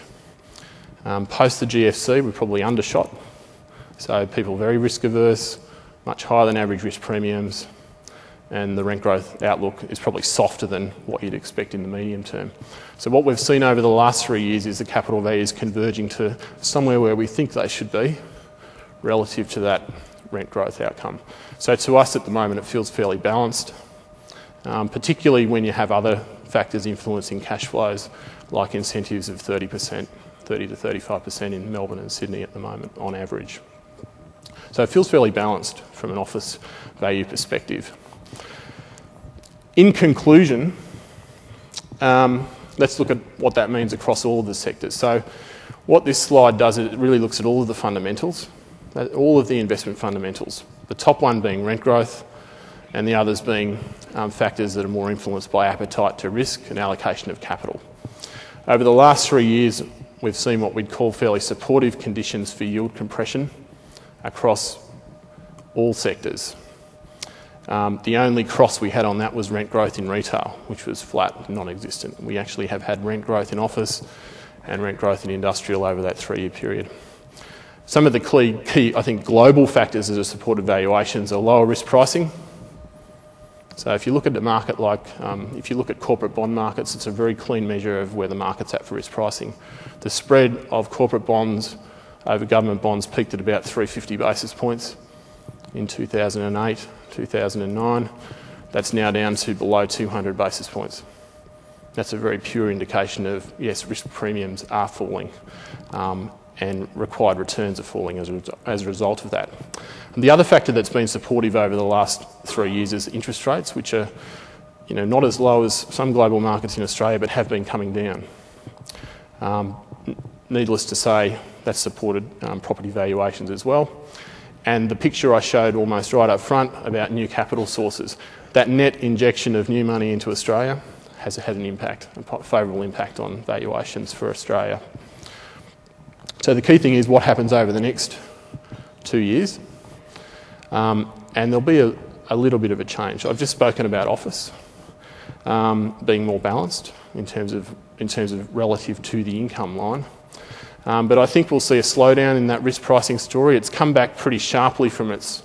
Post the GFC, we probably undershot, so people very risk averse, much higher than average risk premiums, and the rent growth outlook is probably softer than what you'd expect in the medium term. So what we've seen over the last 3 years is the capital values converging to somewhere where we think they should be relative to that rent growth outcome. So to us at the moment it feels fairly balanced, particularly when you have other factors influencing cash flows like incentives of 30% to 35% in Melbourne and Sydney at the moment on average. So it feels fairly balanced from an office value perspective. In conclusion, let's look at what that means across all of the sectors. So what this slide does is it really looks at all of the fundamentals, all of the investment fundamentals, the top one being rent growth and the others being factors that are more influenced by appetite to risk and allocation of capital. Over the last 3 years, we've seen what we'd call fairly supportive conditions for yield compression across all sectors. The only cross we had on that was rent growth in retail, which was flat, non-existent. We actually have had rent growth in office and rent growth in industrial over that 3-year period. Some of the key, I think, global factors that have supported valuations are lower risk pricing. So if you look at the market if you look at corporate bond markets, it's a very clean measure of where the market's at for risk pricing. The spread of corporate bonds over government bonds peaked at about 350 basis points in 2008, 2009. That's now down to below 200 basis points. that's a very pure indication of, yes, risk premiums are falling and required returns are falling as a result of that. And the other factor that's been supportive over the last 3 years is interest rates, which are not as low as some global markets in Australia, but have been coming down. Needless to say, that's supported property valuations as well. And the picture I showed almost right up front about new capital sources, that net injection of new money into Australia has had an impact, a favourable impact on valuations for Australia. So the key thing is what happens over the next 2 years. And there'll be a little bit of a change. I've just spoken about office being more balanced in terms of relative to the income line. But I think we'll see a slowdown in that risk pricing story. It's come back pretty sharply from its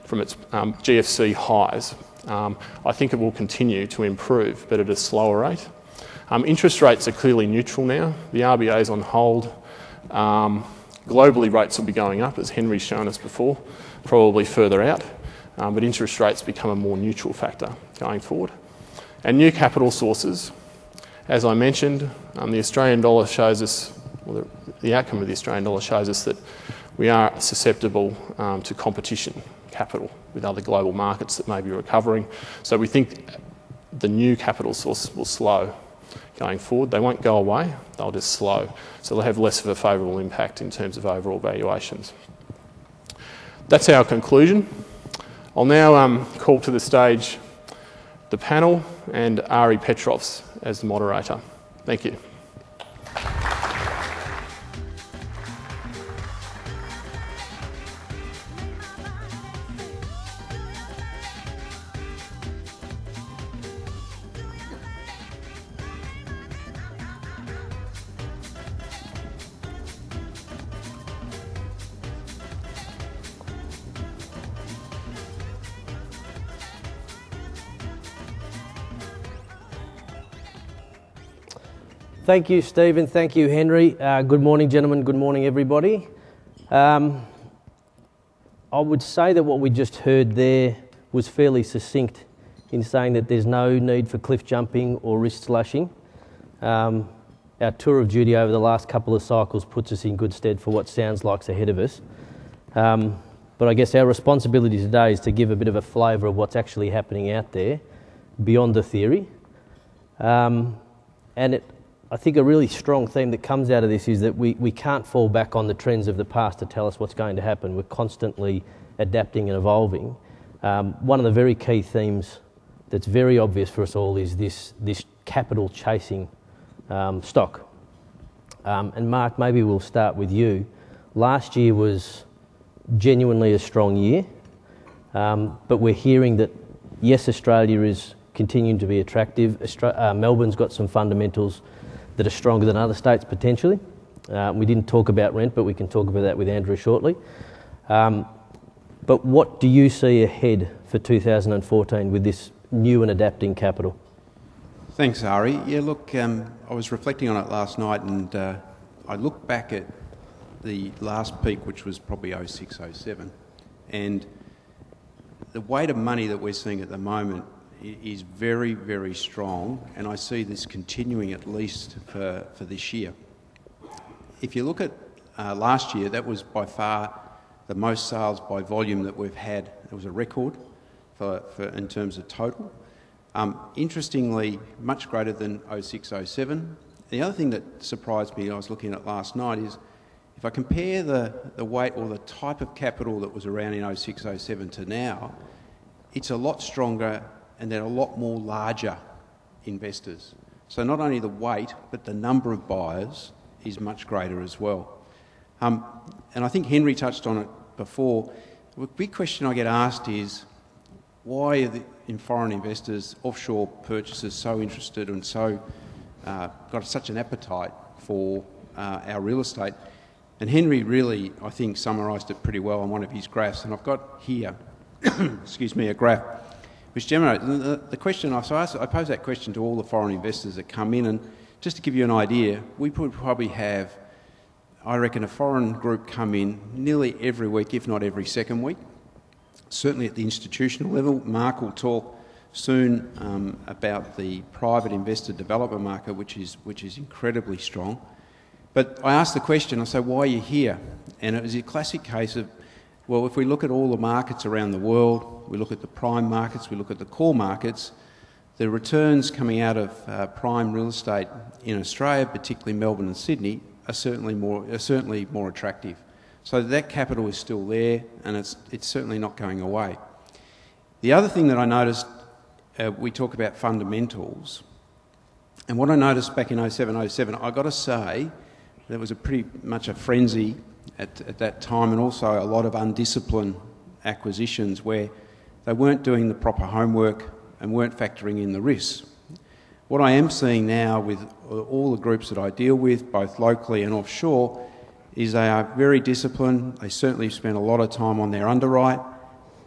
GFC highs. I think it will continue to improve, but at a slower rate. Interest rates are clearly neutral now. The RBA is on hold. Globally, rates will be going up, as Henry's shown us before, probably further out. But interest rates become a more neutral factor going forward. And new capital sources, as I mentioned, the Australian dollar shows us, well, the outcome of the Australian dollar shows us that we are susceptible to competition capital with other global markets that may be recovering. So we think the new capital sources will slow going forward. They won't go away, they'll just slow. So they'll have less of a favourable impact in terms of overall valuations. That's our conclusion. I'll now call to the stage the panel and Ari Petrovs as the moderator. Thank you. Thank you, Stephen. Thank you, Henry. Good morning, gentlemen. Good morning, everybody. I would say that what we just heard there was fairly succinct in saying that there's no need for cliff jumping or wrist slashing. Our tour of duty over the last couple of cycles puts us in good stead for what sounds like's ahead of us. But I guess our responsibility today is to give a bit of a flavour of what's actually happening out there beyond the theory. I think a really strong theme that comes out of this is that we can't fall back on the trends of the past to tell us what's going to happen. We're constantly adapting and evolving. One of the very key themes that's very obvious for us all is this capital chasing stock. And Mark, maybe we'll start with you. Last year was genuinely a strong year, but we're hearing that, yes, Australia is continuing to be attractive. Melbourne's got some fundamentals that are stronger than other states potentially. We didn't talk about rent, but we can talk about that with Andrew shortly. But what do you see ahead for 2014 with this new and adapting capital? Thanks, Ari. Yeah, look, I was reflecting on it last night and I looked back at the last peak, which was probably 06, 07, and the weight of money that we're seeing at the moment is very, very strong, and I see this continuing at least for this year. If you look at last year, that was by far the most sales by volume that we've had. It was a record for in terms of total. Interestingly, much greater than 06, 07. The other thing that surprised me, I was looking at last night, is if I compare the weight or the type of capital that was around in 06, 07 to now, it's a lot stronger and they're a lot more larger investors. So not only the weight, but the number of buyers is much greater as well. And I think Henry touched on it before. The big question I get asked is, why are foreign investors, offshore purchasers so interested and so got such an appetite for our real estate? And Henry really, I think, summarised it pretty well on one of his graphs. And I've got here, excuse me, a graph which generates the question. I pose that question to all the foreign investors that come in, and just to give you an idea, we would probably have, I reckon, a foreign group come in nearly every week, if not every second week. Certainly at the institutional level, Mark will talk soon about the private investor development market, which is incredibly strong. But I asked the question, I said, why are you here? And it was a classic case of, well, if we look at all the markets around the world, we look at the prime markets, we look at the core markets, the returns coming out of prime real estate in Australia, particularly Melbourne and Sydney, are certainly more attractive. So that capital is still there, and it's certainly not going away. The other thing that I noticed, we talk about fundamentals, and what I noticed back in 07, I've got to say, there was pretty much a frenzy at that time, and also a lot of undisciplined acquisitions where they weren't doing the proper homework and weren't factoring in the risks. What I am seeing now with all the groups that I deal with, both locally and offshore, is they are very disciplined. They certainly spend a lot of time on their underwrite,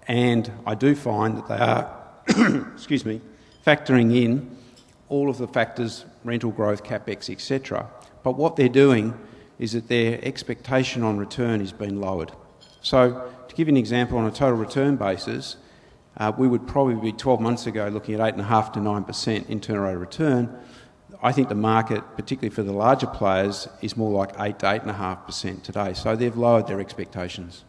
and I do find that they are, excuse me, factoring in all of the factors, rental growth, capex, etc. But what they're doing is that their expectation on return has been lowered. So, to give you an example, on a total return basis, we would probably be 12 months ago looking at 8.5% to 9% internal rate of return. I think the market, particularly for the larger players, is more like 8 to 8.5% today. So they've lowered their expectations.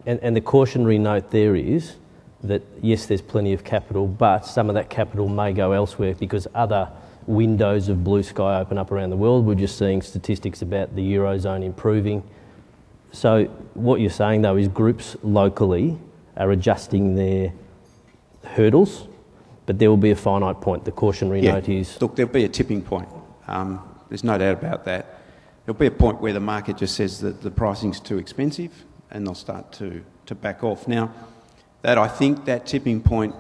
And the cautionary note there is that, yes, there's plenty of capital, but some of that capital may go elsewhere because other windows of blue sky open up around the world. We're just seeing statistics about the Eurozone improving. So what you're saying, though, is groups locally are adjusting their hurdles, but there will be a finite point. The cautionary note is... Look, there'll be a tipping point. There's no doubt about that. There'll be a point where the market just says that the pricing's too expensive and they'll start to back off. Now, I think that tipping point,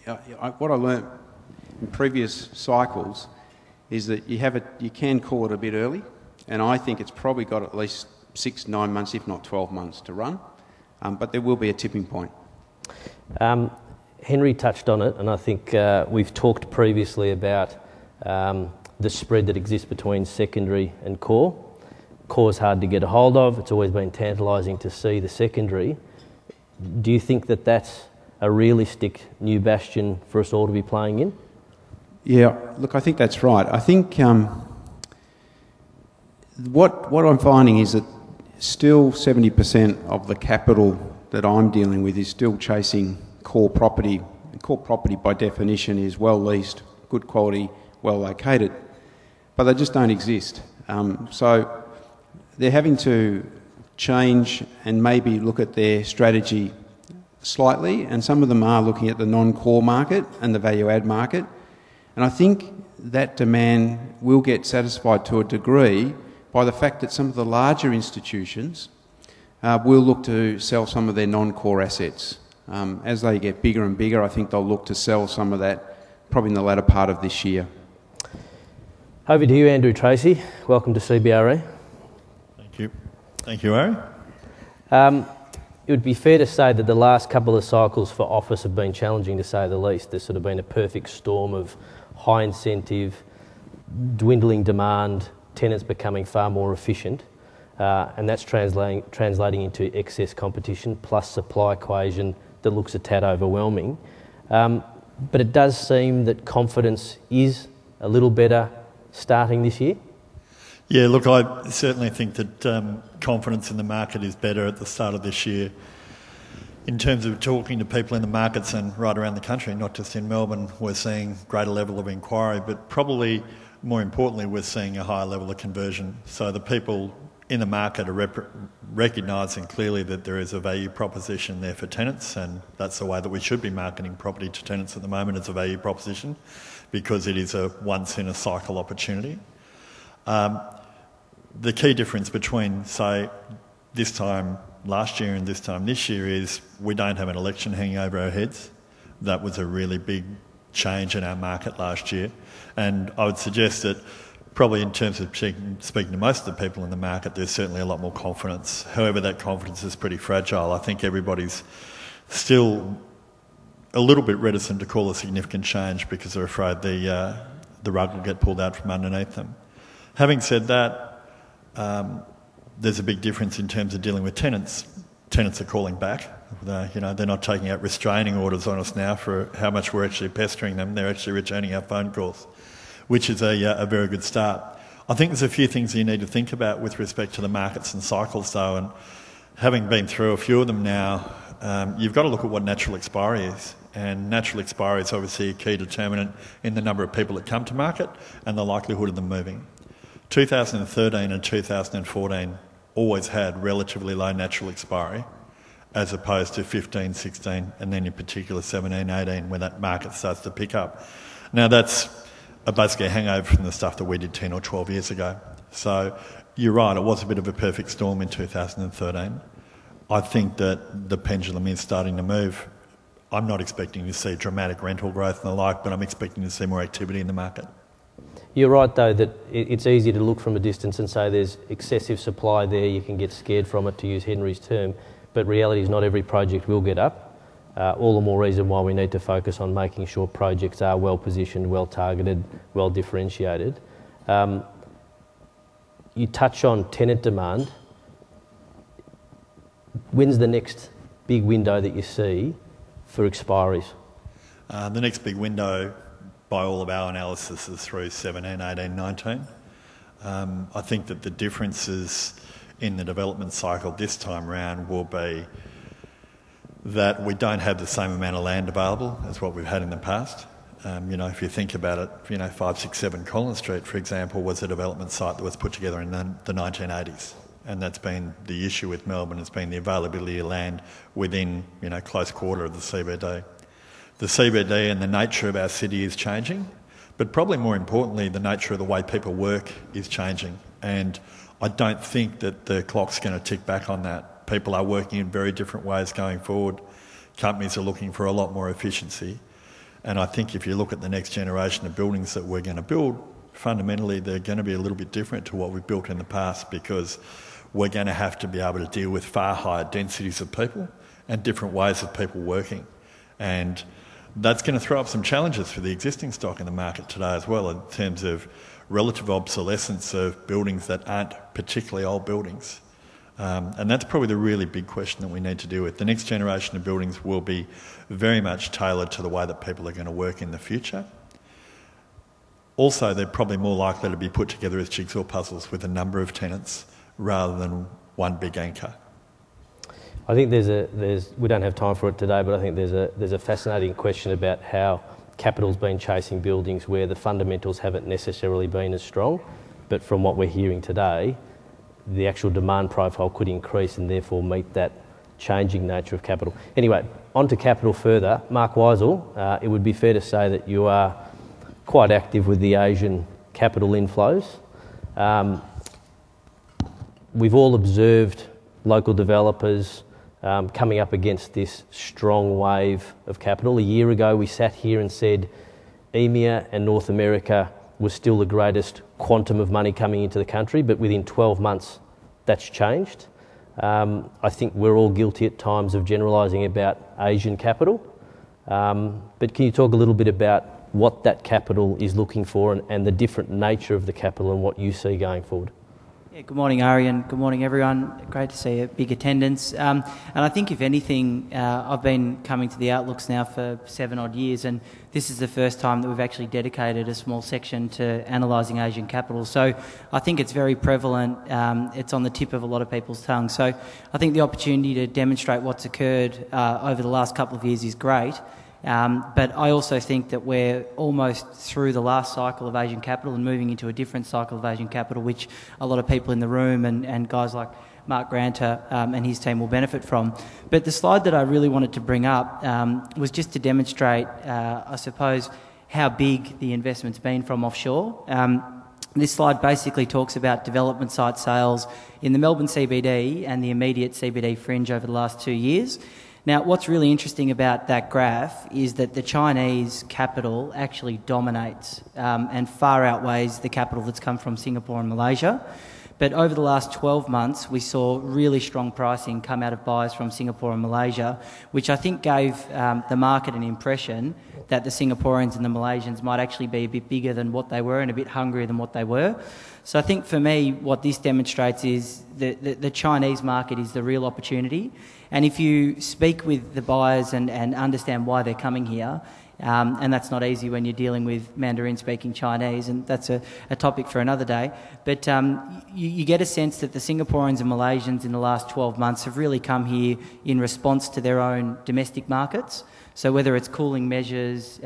what I learnt in previous cycles is that you can call it a bit early, and I think it's probably got at least 6, 9 months, if not 12 months to run. But there will be a tipping point. Henry touched on it, and I think we've talked previously about the spread that exists between secondary and core. Core's hard to get a hold of. It's always been tantalising to see the secondary. Do you think that that's a realistic new bastion for us all to be playing in? Yeah, look, I think that's right. I think what I'm finding is that still 70% of the capital that I'm dealing with is still chasing core property. And core property, by definition, is well leased, good quality, well located, but they just don't exist. So they're having to change and maybe look at their strategy slightly, and some of them are looking at the non-core market and the value-add market. And I think that demand will get satisfied to a degree by the fact that some of the larger institutions will look to sell some of their non-core assets. As they get bigger and bigger, I think they'll look to sell some of that probably in the latter part of this year. Over to you, Andrew Tracey. Welcome to CBRE. Thank you. Thank you, Ari. It would be fair to say that the last couple of cycles for office have been challenging, to say the least. There's sort of been a perfect storm of high incentive, dwindling demand, tenants becoming far more efficient, and that's translating into excess competition plus supply equation that looks a tad overwhelming. But it does seem that confidence is a little better starting this year. Yeah, look, I certainly think that confidence in the market is better at the start of this year. In terms of talking to people in the markets and right around the country, not just in Melbourne, we're seeing greater level of inquiry, but probably more importantly, we're seeing a higher level of conversion. So the people in the market are recognising clearly that there is a value proposition there for tenants, and that's the way that we should be marketing property to tenants at the moment, as a value proposition, because it is a once-in-a-cycle opportunity. The key difference between, say, this time last year and this time this year is we don't have an election hanging over our heads. That was a really big change in our market last year. And I would suggest that probably in terms of speaking to most of the people in the market, there's certainly a lot more confidence. However, that confidence is pretty fragile. I think everybody's still a little bit reticent to call a significant change because they're afraid the rug will get pulled out from underneath them. Having said that, there's a big difference in terms of dealing with tenants. Tenants are calling back. They're not taking out restraining orders on us now for how much we're actually pestering them. They're actually returning our phone calls, which is a very good start. I think there's a few things you need to think about with respect to the markets and cycles, though, and having been through a few of them now, you've got to look at what natural expiry is. And natural expiry is obviously a key determinant in the number of people that come to market and the likelihood of them moving. 2013 and 2014 always had relatively low natural expiry, as opposed to 15, 16, and then in particular 17, 18, when that market starts to pick up. Now that's basically a hangover from the stuff that we did 10 or 12 years ago. So you're right, it was a bit of a perfect storm in 2013. I think that the pendulum is starting to move. I'm not expecting to see dramatic rental growth and the like, but I'm expecting to see more activity in the market. You're right, though, that it's easy to look from a distance and say there's excessive supply there, you can get scared from it, to use Henry's term, but reality is not every project will get up. All the more reason why we need to focus on making sure projects are well positioned, well targeted, well differentiated. You touch on tenant demand. When's the next big window that you see for expiries? The next big window, by all of our analysis, is through 17, 18, 19. I think that the differences in the development cycle this time round will be that we don't have the same amount of land available as what we've had in the past. If you think about it, 567 Collins Street, for example, was a development site that was put together in the 1980s. And that's been the issue with Melbourne, has been the availability of land within, close quarter of the CBD. The CBD and the nature of our city is changing, but probably more importantly, the nature of the way people work is changing. And I don't think that the clock's going to tick back on that. People are working in very different ways going forward. Companies are looking for a lot more efficiency. And I think if you look at the next generation of buildings that we're going to build, fundamentally they're going to be a little bit different to what we've built in the past, because we're going to have to be able to deal with far higher densities of people and different ways of people working. And that's going to throw up some challenges for the existing stock in the market today as well, in terms of relative obsolescence of buildings that aren't particularly old buildings. And that's probably the really big question that we need to deal with. The next generation of buildings will be very much tailored to the way that people are going to work in the future. Also, they're probably more likely to be put together as jigsaw puzzles with a number of tenants rather than one big anchor. I think we don't have time for it today, but I think there's a fascinating question about how capital's been chasing buildings where the fundamentals haven't necessarily been as strong, but from what we're hearing today, the actual demand profile could increase and therefore meet that changing nature of capital. Anyway, on to capital further. Mark Wizel, it would be fair to say that you are quite active with the Asian capital inflows. We've all observed local developers coming up against this strong wave of capital. A year ago we sat here and said EMEA and North America was still the greatest quantum of money coming into the country, but within 12 months that's changed. I think we're all guilty at times of generalising about Asian capital, but can you talk a little bit about what that capital is looking for and the different nature of the capital and what you see going forward? Yeah, good morning, Ari, and good morning, everyone. Great to see a big attendance. And I think, if anything, I've been coming to the Outlooks now for 7 odd years, and this is the first time that we've actually dedicated a small section to analysing Asian capital. So I think it's very prevalent. It's on the tip of a lot of people's tongues. So I think the opportunity to demonstrate what's occurred over the last couple of years is great. But I also think that we're almost through the last cycle of Asian capital and moving into a different cycle of Asian capital, which a lot of people in the room and guys like Mark Granter and his team will benefit from. But the slide that I really wanted to bring up was just to demonstrate, I suppose, how big the investment's been from offshore. This slide basically talks about development site sales in the Melbourne CBD and the immediate CBD fringe over the last 2 years. Now, what's really interesting about that graph is that the Chinese capital actually dominates and far outweighs the capital that's come from Singapore and Malaysia. But over the last 12 months, we saw really strong pricing come out of buyers from Singapore and Malaysia, which I think gave the market an impression that the Singaporeans and the Malaysians might actually be a bit bigger than what they were and a bit hungrier than what they were. So I think for me, what this demonstrates is that the Chinese market is the real opportunity. And if you speak with the buyers and understand why they're coming here, and that's not easy when you're dealing with Mandarin-speaking Chinese, and that's a topic for another day. But you get a sense that the Singaporeans and Malaysians in the last 12 months have really come here in response to their own domestic markets. So whether it's cooling measures,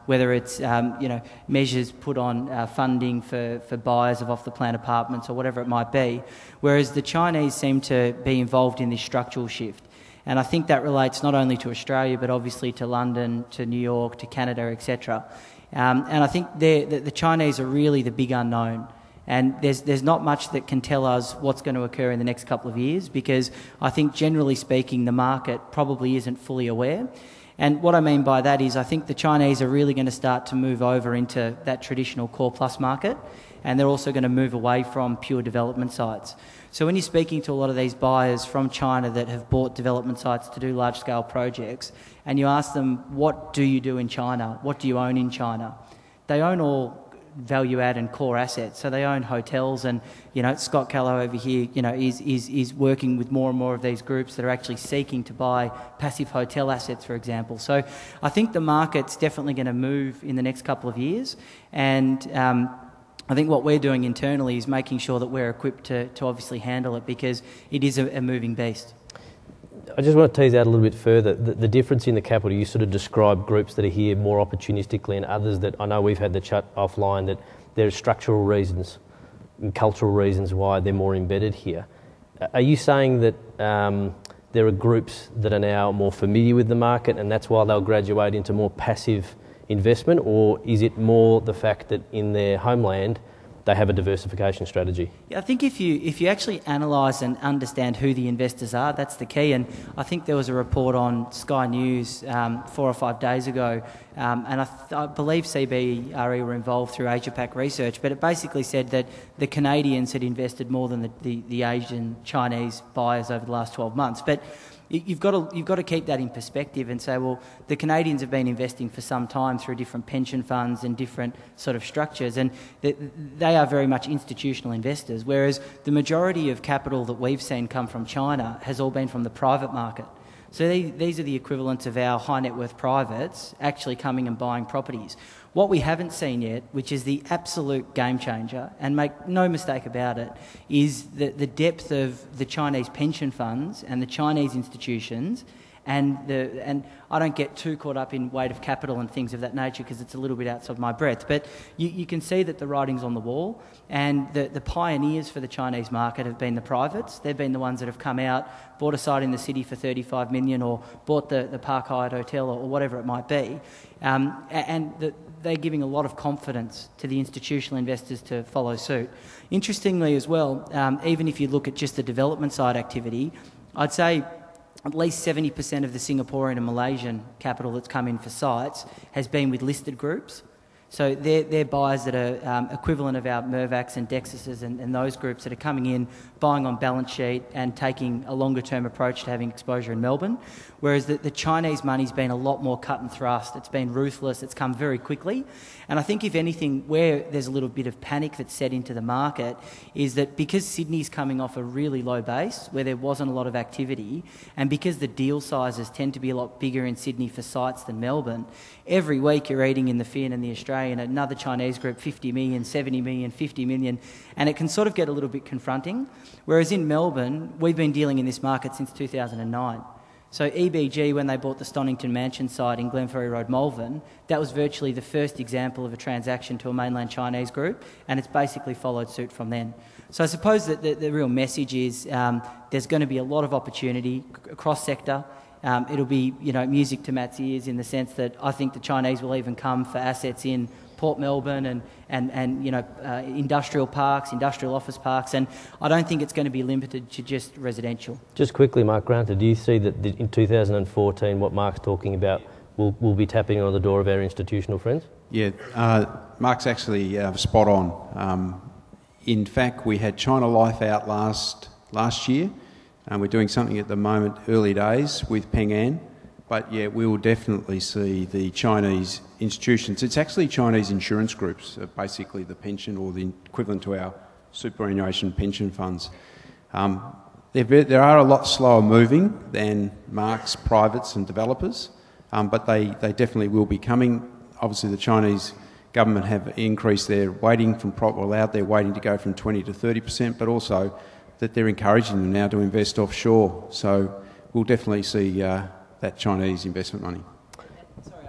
whether it's measures put on funding for buyers of off-the-plan apartments or whatever it might be, whereas the Chinese seem to be involved in this structural shift. And I think that relates not only to Australia, but obviously to London, to New York, to Canada, etc. And I think the Chinese are really the big unknown. And there's not much that can tell us what's going to occur in the next couple of years, because I think generally speaking, the market probably isn't fully aware. And what I mean by that is I think the Chinese are really going to start to move over into that traditional core plus market, and they're also going to move away from pure development sites. So when you're speaking to a lot of these buyers from China that have bought development sites to do large-scale projects, and you ask them, what do you do in China? What do you own in China? They own all value-add and core assets. So they own hotels, and Scott Callow over here, is working with more and more of these groups that are actually seeking to buy passive hotel assets, for example. So I think the market's definitely going to move in the next couple of years, and I think what we're doing internally is making sure that we're equipped to obviously handle it, because it is a moving beast. I just want to tease out a little bit further the difference in the capital. You sort of describe groups that are here more opportunistically, and others that I know we've had the chat offline that there are structural reasons and cultural reasons why they're more embedded here. Are you saying that there are groups that are now more familiar with the market and that's why they'll graduate into more passive investment, or is it more the fact that in their homeland they have a diversification strategy? Yeah, I think if you actually analyse and understand who the investors are, that's the key. And I think there was a report on Sky News 4 or 5 days ago, and I believe CBRE were involved through Asia Pac research, but it basically said that the Canadians had invested more than the Asian Chinese buyers over the last 12 months. But you've got to keep that in perspective and say, well, the Canadians have been investing for some time through different pension funds and different sort of structures, and they are very much institutional investors, whereas the majority of capital that we've seen come from China has all been from the private market. So these are the equivalents of our high net worth privates actually coming and buying properties. What we haven't seen yet, which is the absolute game changer, and make no mistake about it, is the depth of the Chinese pension funds and the Chinese institutions, and I don't get too caught up in weight of capital and things of that nature because it's a little bit outside my breadth, but you can see that the writing's on the wall, and the pioneers for the Chinese market have been the privates. They've been the ones that have come out, bought a site in the city for 35 million, or bought the Park Hyatt Hotel, or whatever it might be, they're giving a lot of confidence to the institutional investors to follow suit. Interestingly as well, even if you look at just the development side activity, I'd say at least 70% of the Singaporean and Malaysian capital that's come in for sites has been with listed groups. So they're buyers that are equivalent of our Mirvacs and Dexuses and those groups that are coming in, buying on balance sheet and taking a longer term approach to having exposure in Melbourne. Whereas the Chinese money's been a lot more cut and thrust. It's been ruthless. It's come very quickly. And I think if anything, where there's a little bit of panic that's set into the market is that because Sydney's coming off a really low base where there wasn't a lot of activity, and because the deal sizes tend to be a lot bigger in Sydney for sites than Melbourne, every week you're reading in the Fin and the Australian another Chinese group, 50 million, 70 million, 50 million, and it can sort of get a little bit confronting. Whereas in Melbourne, we've been dealing in this market since 2009. So EBG, when they bought the Stonington Mansion site in Glenferrie Road, Malvern, that was virtually the first example of a transaction to a mainland Chinese group, and it's basically followed suit from then. So I suppose that the real message is there's going to be a lot of opportunity across sector. It'll be music to Matt's ears in the sense that I think the Chinese will even come for assets in Port Melbourne and industrial parks, industrial office parks, and I don't think it's going to be limited to just residential. Just quickly, Mark Granta, do you see that in 2014 what Mark's talking about will be tapping on the door of our institutional friends? Yeah, Mark's actually spot on. in fact, we had China Life out last year, and we're doing something at the moment, early days, with Peng An. But yeah, we will definitely see the Chinese institutions. It's actually Chinese insurance groups, basically the pension or the equivalent to our superannuation pension funds. There are a lot slower moving than Mark's privates and developers, but they definitely will be coming. Obviously, the Chinese government have increased their weighting from allowed their weighting to go from 20 to 30%, but also that they're encouraging them now to invest offshore. So we'll definitely see that Chinese investment money. Sorry,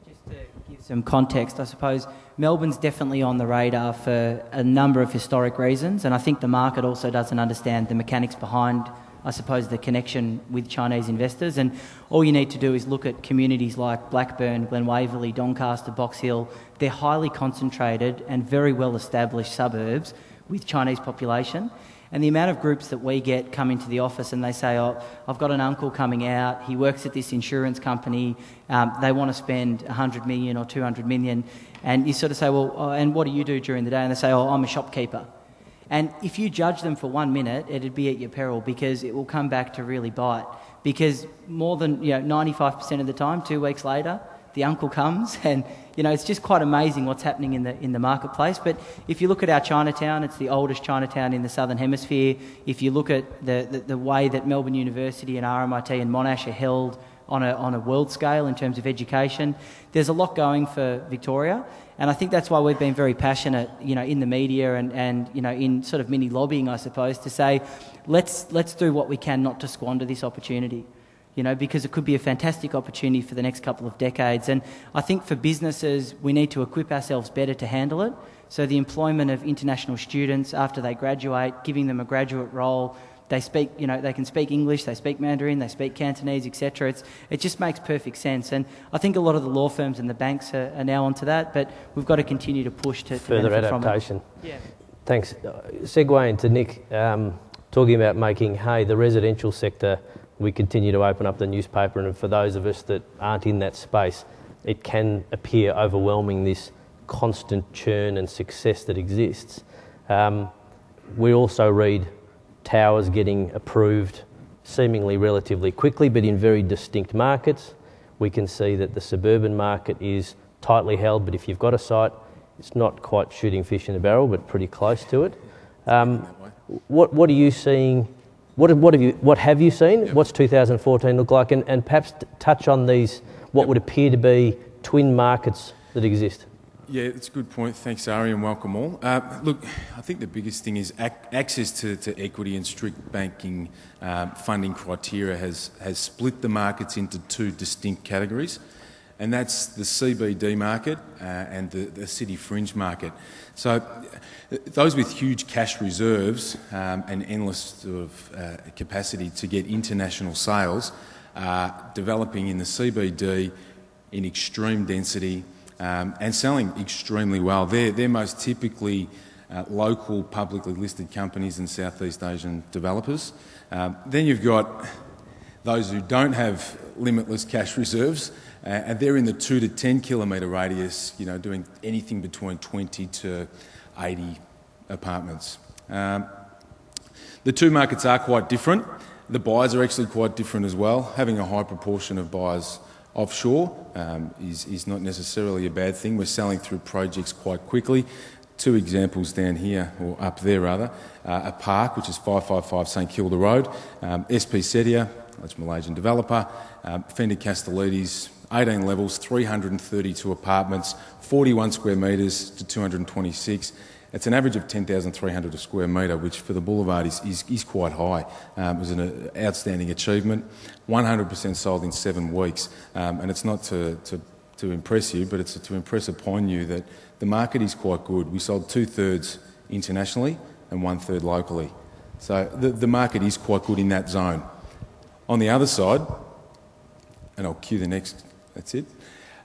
just to give some context, I suppose Melbourne's definitely on the radar for a number of historic reasons, and I think the market also doesn't understand the mechanics behind, I suppose, the connection with Chinese investors. And all you need to do is look at communities like Blackburn, Glen Waverley, Doncaster, Box Hill. They're highly concentrated and very well established suburbs with Chinese population. And the amount of groups that we get come into the office and they say, oh, I've got an uncle coming out, he works at this insurance company, they want to spend 100 million or 200 million. And you sort of say, well, and what do you do during the day? And they say, oh, I'm a shopkeeper. And if you judge them for 1 minute, it'd be at your peril, because it will come back to really bite. Because more than 95% of the time, 2 weeks later, the uncle comes, and it's just quite amazing what's happening in the marketplace. But if you look at our Chinatown, it's the oldest Chinatown in the Southern Hemisphere. If you look at the way that Melbourne University and RMIT and Monash are held on a world scale in terms of education, there's a lot going for Victoria. And I think that's why we've been very passionate, in the media and in sort of mini lobbying, I suppose, to say, let's do what we can not to squander this opportunity. Because it could be a fantastic opportunity for the next couple of decades. And I think for businesses, we need to equip ourselves better to handle it. So the employment of international students after they graduate, giving them a graduate role, they speak, they can speak English, they speak Mandarin, they speak Cantonese, etc. It just makes perfect sense. And I think a lot of the law firms and the banks are now onto that, but we've got to continue to push to further adaptation. Yeah. Thanks. Segue into Nick, talking about making hay, the residential sector. We continue to open up the newspaper, and for those of us that aren't in that space, it can appear overwhelming, this constant churn and success that exists. We also read towers getting approved seemingly relatively quickly, but in very distinct markets. We can see that the suburban market is tightly held, but if you've got a site, it's not quite shooting fish in a barrel, but pretty close to it. What are you seeing? What have you seen? Yep. What's 2014 look like? And perhaps touch on these, what would appear to be twin markets that exist. Yeah, it's a good point. Thanks, Ari, and welcome all. Look, I think the biggest thing is access to equity and strict banking funding criteria has split the markets into 2 distinct categories, and that's the CBD market and the city fringe market. So those with huge cash reserves and endless sort of capacity to get international sales are developing in the CBD in extreme density and selling extremely well. They're most typically local publicly listed companies and Southeast Asian developers. Then you've got those who don't have limitless cash reserves, and they're in the 2 to 10 kilometre radius, doing anything between 20 to 80 apartments. The 2 markets are quite different. The buyers are actually quite different as well. Having a high proportion of buyers offshore is not necessarily a bad thing. We're selling through projects quite quickly. 2 examples down here, or up there rather, a park, which is 555 St Kilda Road, SP Setia, that's a Malaysian developer, Fender Castellides, 18 levels, 332 apartments, 41 square metres to 226. It's an average of 10,300 a square metre, which for the boulevard is quite high. It was an outstanding achievement. 100% sold in 7 weeks. And it's not to impress you, but it's to impress upon you that the market is quite good. We sold 2/3 internationally and 1/3 locally. So the market is quite good in that zone. On the other side, and I'll cue the next, that's it,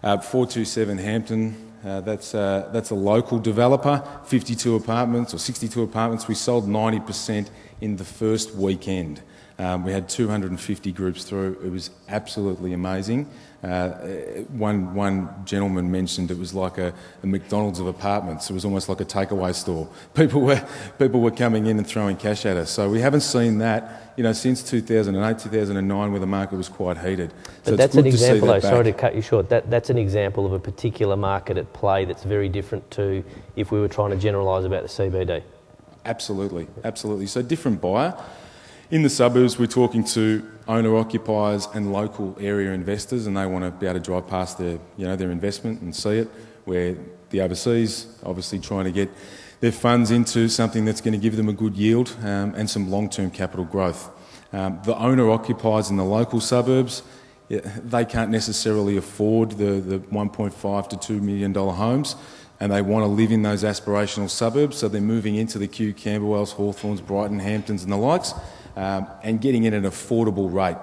427 Hampton, that's a local developer, 52 apartments or 62 apartments. We sold 90% in the first weekend. We had 250 groups through. It was absolutely amazing. One gentleman mentioned it was like a McDonald's of apartments. It was almost like a takeaway store. People were coming in and throwing cash at us. So we haven't seen that, since 2008, 2009, where the market was quite heated. So but that's an example, though. Sorry to cut you short. That's an example of a particular market at play that's very different to if we were trying to generalise about the CBD. Absolutely, absolutely. So different buyer. In the suburbs, we're talking to owner-occupiers and local area investors, and they want to be able to drive past their investment and see it, where the overseas, obviously trying to get their funds into something that's going to give them a good yield and some long-term capital growth. The owner-occupiers in the local suburbs, they can't necessarily afford the $1.5 to $2 million homes, and they want to live in those aspirational suburbs, so they're moving into the Kew, Camberwells, Hawthorns, Brighton, Hamptons and the likes, and getting in at an affordable rate.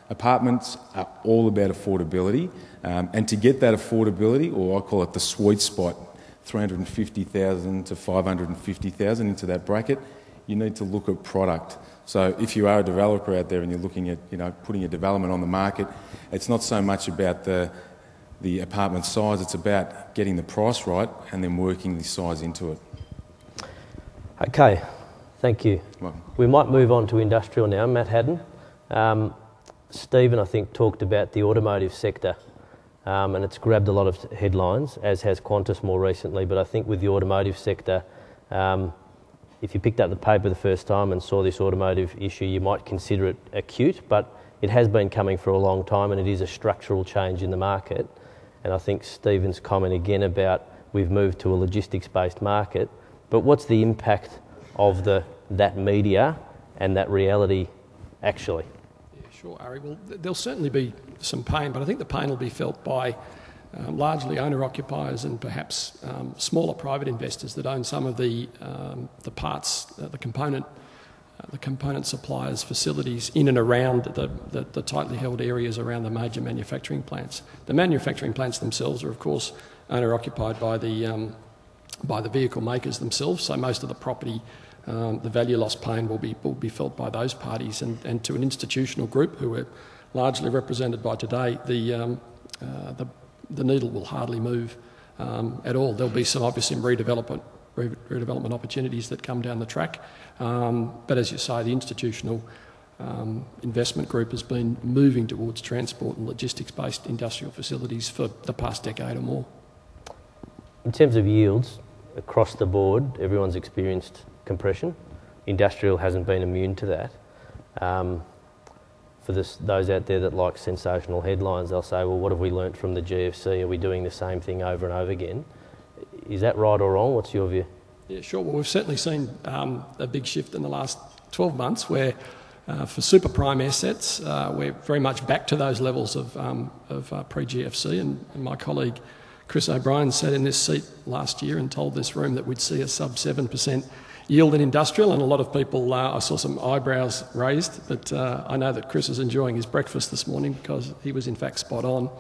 Apartments are all about affordability, and to get that affordability, or I call it the sweet spot, $350,000 to $550,000 into that bracket, you need to look at product. So if you are a developer out there and you're looking at putting a development on the market, it's not so much about the apartment size, it's about getting the price right and then working the size into it. Okay, thank you. Welcome. We might move on to industrial now. Matt Haddon. Stephen, I think, talked about the automotive sector, and it's grabbed a lot of headlines, as has Qantas more recently, but I think with the automotive sector, if you picked up the paper the first time and saw this automotive issue, you might consider it acute, but it has been coming for a long time and it is a structural change in the market. And I think Stephen's comment again about we've moved to a logistics-based market, but what's the impact of that media and that reality actually? Yeah, sure, Ari. Well, there'll certainly be some pain, but I think the pain will be felt by largely owner-occupiers and perhaps smaller private investors that own some of the parts, the component suppliers' facilities in and around the tightly held areas around the major manufacturing plants. The manufacturing plants themselves are, of course, owner-occupied by the vehicle makers themselves, so most of the property, the value loss pain will be felt by those parties, and to an institutional group who are largely represented by today, the needle will hardly move at all. There'll be some redevelopment opportunities that come down the track, but as you say, the institutional investment group has been moving towards transport and logistics-based industrial facilities for the past decade or more. In terms of yields, across the board, everyone's experienced compression. Industrial hasn't been immune to that. For those out there that like sensational headlines, they'll say, well, what have we learnt from the GFC? Are we doing the same thing over and over again? Is that right or wrong? What's your view? Yeah, sure. Well, we've certainly seen a big shift in the last 12 months where for super prime assets, we're very much back to those levels of pre-GFC, and my colleague Chris O'Brien sat in this seat last year and told this room that we'd see a sub 7% yield in industrial, and a lot of people, I saw some eyebrows raised, but I know that Chris is enjoying his breakfast this morning because he was in fact spot on.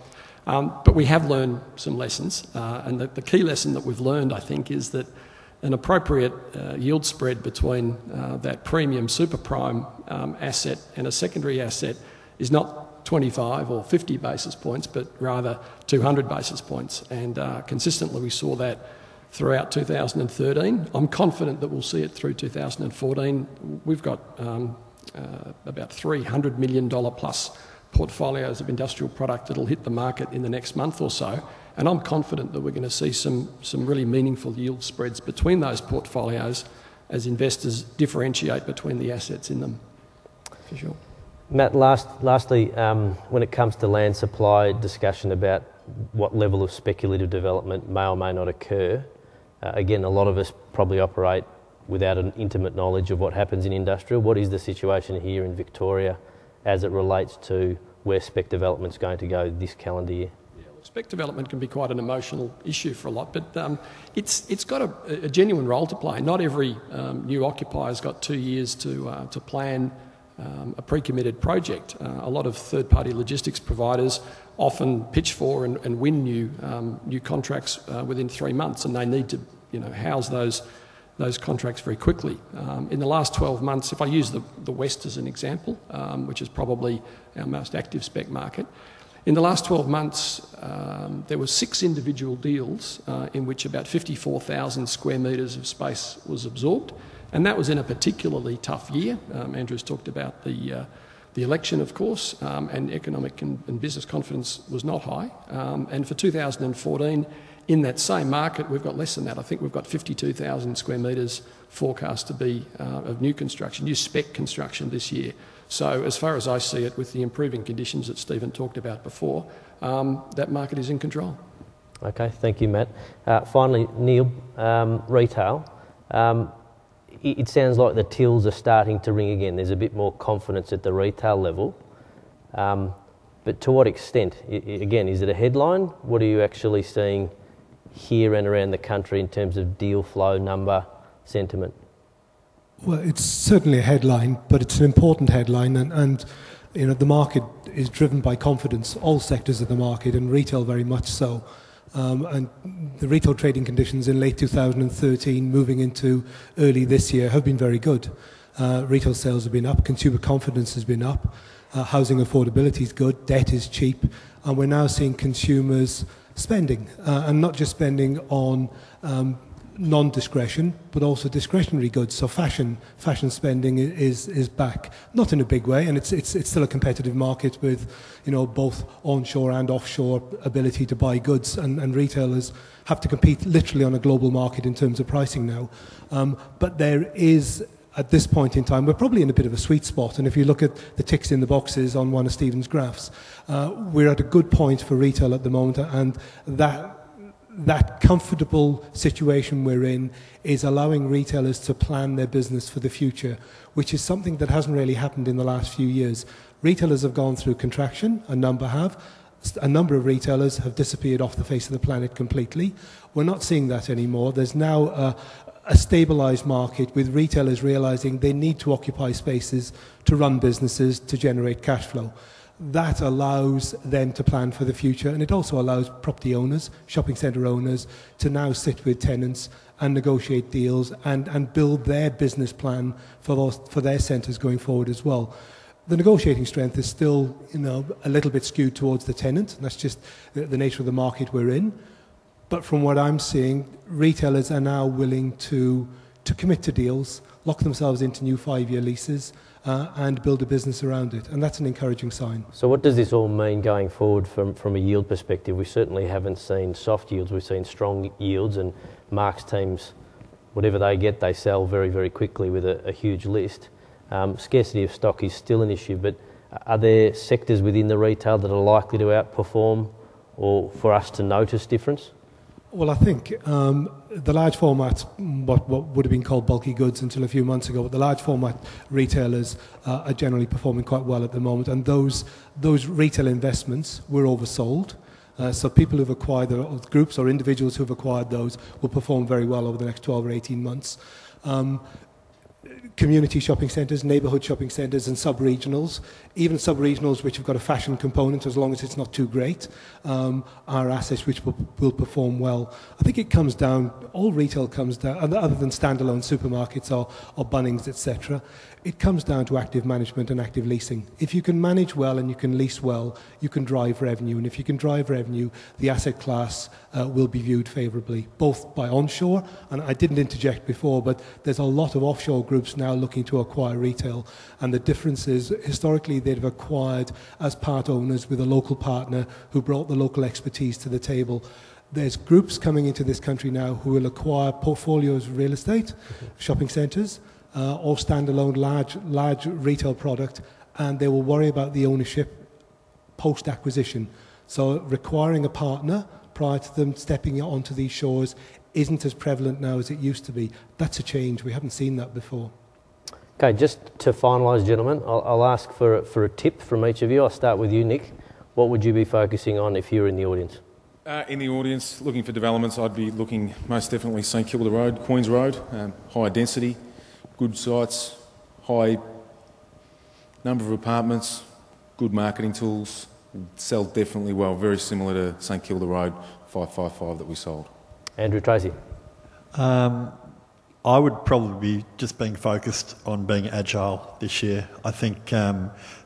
But we have learned some lessons, and the key lesson that we've learned, I think, is that an appropriate yield spread between that premium super prime asset and a secondary asset is not 25 or 50 basis points, but rather 200 basis points. And consistently we saw that throughout 2013. I'm confident that we'll see it through 2014. We've got about $300 million plus portfolios of industrial product that'll hit the market in the next month or so, and I'm confident that we're going to see some really meaningful yield spreads between those portfolios as investors differentiate between the assets in them, for sure. Matt, lastly, when it comes to land supply discussion about what level of speculative development may or may not occur, again, a lot of us probably operate without an intimate knowledge of what happens in industrial. What is the situation here in Victoria as it relates to where spec development's going to go this calendar year? Yeah, well, spec development can be quite an emotional issue for a lot, but it's got a genuine role to play. Not every new occupier's got 2 years to plan a pre-committed project. A lot of third-party logistics providers often pitch for and win new contracts within 3 months, and they need to house those those contracts very quickly. In the last 12 months, if I use the West as an example, which is probably our most active spec market, in the last 12 months, there were 6 individual deals in which about 54,000 square metres of space was absorbed, and that was in a particularly tough year. Andrew's talked about the election, of course, and economic and business confidence was not high. And for 2014, in that same market, we've got less than that. I think we've got 52,000 square metres forecast to be of new construction, new spec construction this year. So as far as I see it, with the improving conditions that Stephen talked about before, that market is in control. Okay, thank you, Matt. Finally, Neil, retail. It sounds like the tills are starting to ring again. There's a bit more confidence at the retail level. But to what extent? Again, is it a headline? What are you actually seeing here and around the country in terms of deal flow, number, sentiment? Well, it's certainly a headline, but it's an important headline, and you know, the market is driven by confidence, all sectors of the market, and retail very much so. And the retail trading conditions in late 2013, moving into early this year, have been very good. Retail sales have been up, consumer confidence has been up, housing affordability is good, debt is cheap, and we're now seeing consumers spending, and not just spending on non-discretion, but also discretionary goods. So fashion spending is back, not in a big way, and it's still a competitive market with, you know, both onshore and offshore ability to buy goods, and retailers have to compete literally on a global market in terms of pricing now. But there is, at this point in time, we're probably in a bit of a sweet spot, and if you look at the ticks in the boxes on one of Stephen's graphs, we're at a good point for retail at the moment, and that comfortable situation we're in is allowing retailers to plan their business for the future, which is something that hasn't really happened in the last few years. Retailers have gone through contraction, a number have. A number of retailers have disappeared off the face of the planet completely. We're not seeing that anymore. There's now a stabilised market with retailers realising they need to occupy spaces to run businesses, to generate cash flow. That allows them to plan for the future, and it also allows property owners, shopping centre owners, to now sit with tenants and negotiate deals and build their business plan for their centres going forward as well. The negotiating strength is still, you know, a little bit skewed towards the tenant, and that's just the nature of the market we're in. But from what I'm seeing, retailers are now willing to commit to deals, lock themselves into new 5-year leases, and build a business around it, and that's an encouraging sign. So what does this all mean going forward from a yield perspective? We certainly haven't seen soft yields, we've seen strong yields, and Mark's teams, whatever they get, they sell very, very quickly with a huge list. Scarcity of stock is still an issue, but are there sectors within the retail that are likely to outperform or for us to notice difference? Well, I think the large format, what would have been called bulky goods until a few months ago, but the large format retailers are generally performing quite well at the moment, and those retail investments were oversold. So people who've acquired, groups or individuals who've acquired those, will perform very well over the next 12 or 18 months. Community shopping centres, neighbourhood shopping centres and sub-regionals, even sub-regionals which have got a fashion component, as long as it's not too great, are assets which will perform well. I think it comes down, all retail comes down, other than standalone supermarkets or Bunnings, etc., it comes down to active management and active leasing. If you can manage well and you can lease well, you can drive revenue, and if you can drive revenue, the asset class will be viewed favourably, both by onshore, and I didn't interject before, but there's a lot of offshore groups now looking to acquire retail, and the difference is historically they'd have acquired as part owners with a local partner who brought the local expertise to the table. There's groups coming into this country now who will acquire portfolios of real estate, shopping centres, or standalone large retail product, and they will worry about the ownership post-acquisition. So requiring a partner prior to them stepping onto these shores isn't as prevalent now as it used to be. That's a change. We haven't seen that before. Okay, just to finalise, gentlemen, I'll ask for a tip from each of you. I'll start with you, Nick. What would you be focusing on if you were in the audience? In the audience, looking for developments, I'd be looking most definitely St Kilda Road, Queen's Road, high density, good sites, high number of apartments, good marketing tools, sell definitely well, very similar to St Kilda Road 555 that we sold. Andrew, Tracey. I would probably be just being focused on being agile this year. I think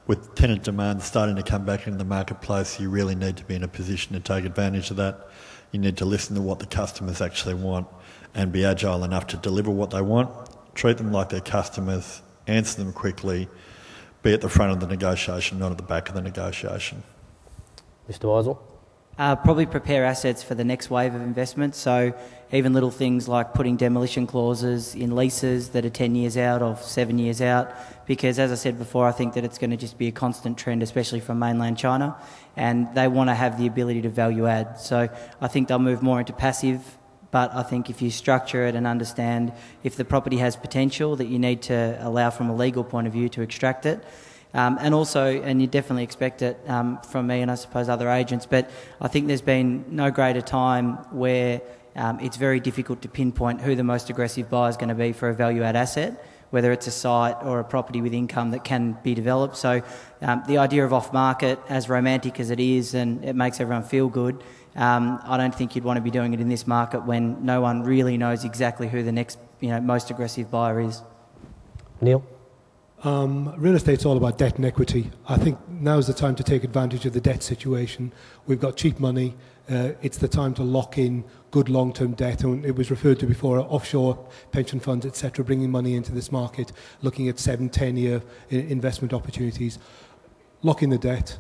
with tenant demand starting to come back into the marketplace, you really need to be in a position to take advantage of that. You need to listen to what the customers actually want and be agile enough to deliver what they want, treat them like they're customers, answer them quickly, be at the front of the negotiation, not at the back of the negotiation. Mr. Wizel? Probably prepare assets for the next wave of investment. So even little things like putting demolition clauses in leases that are 10 years out or 7 years out, because as I said before, I think that it's going to just be a constant trend, especially from mainland China, and they want to have the ability to value add. So I think they'll move more into passive, but I think if you structure it and understand if the property has potential, that you need to allow from a legal point of view to extract it. And you definitely expect it from me and I suppose other agents, but I think there's been no greater time where it's very difficult to pinpoint who the most aggressive buyer is going to be for a value-add asset, whether it's a site or a property with income that can be developed. So the idea of off-market, as romantic as it is and it makes everyone feel good, I don't think you'd want to be doing it in this market when no one really knows exactly who the next most aggressive buyer is. Neil? Real estate's all about debt and equity. I think now's the time to take advantage of the debt situation. We've got cheap money. It's the time to lock in good long-term debt. And it was referred to before, offshore pension funds, etc., bringing money into this market, looking at 7-10-year investment opportunities. Lock in the debt,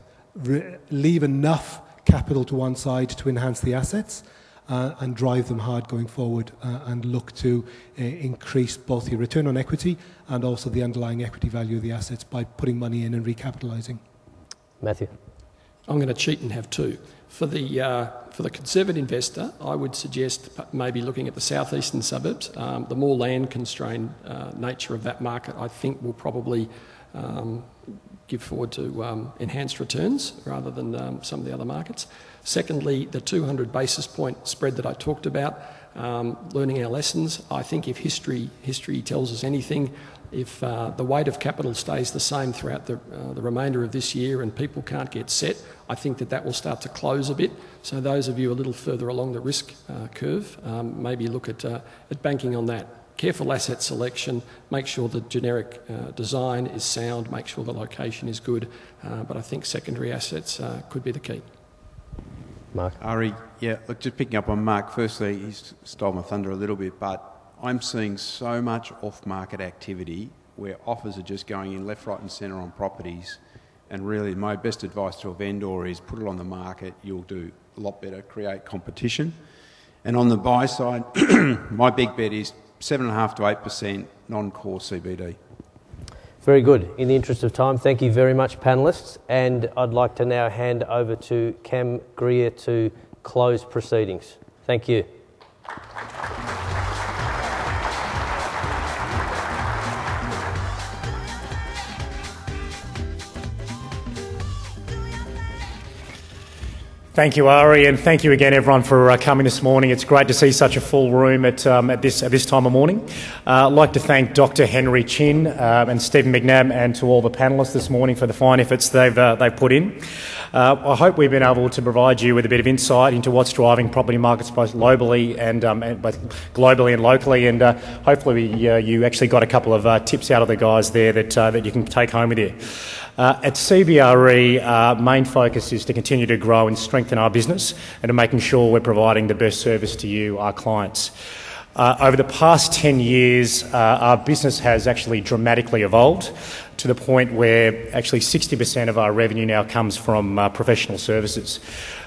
leave enough capital to one side to enhance the assets, and drive them hard going forward, and look to increase both your return on equity and also the underlying equity value of the assets by putting money in and recapitalising. Matthew? I'm going to cheat and have two. For the conservative investor, I would suggest maybe looking at the southeastern suburbs. The more land-constrained nature of that market, I think, will probably give forward to enhanced returns rather than some of the other markets. Secondly, the 200 basis point spread that I talked about, learning our lessons. I think if history tells us anything, if the weight of capital stays the same throughout the remainder of this year and people can't get set, I think that will start to close a bit. So those of you a little further along the risk curve, maybe look at banking on that. Careful asset selection, make sure the generic design is sound, make sure the location is good, but I think secondary assets could be the key. Mark? Ari, yeah, look, just picking up on Mark, firstly, he's stole my thunder a little bit, but I'm seeing so much off-market activity where offers are just going in left, right and centre on properties, and really my best advice to a vendor is put it on the market, you'll do a lot better, create competition. And on the buy side, my big bet is 7.5 to 8% non-core CBD. Very good. In the interest of time, thank you very much, panellists. And I'd like to now hand over to Cam Greer to close proceedings. Thank you. Thank you, Ari, and thank you again, everyone, for coming this morning. It's great to see such a full room at this time of morning. I'd like to thank Dr. Henry Chin and Stephen McNabb, and to all the panellists this morning for the fine efforts they've put in. I hope we've been able to provide you with a bit of insight into what's driving property markets both globally and both globally and locally, and hopefully you actually got a couple of tips out of the guys there that you can take home with you. At CBRE, our main focus is to continue to grow and strengthen our business and to making sure we're providing the best service to you, our clients. Over the past 10 years, our business has actually dramatically evolved to the point where actually 60% of our revenue now comes from professional services.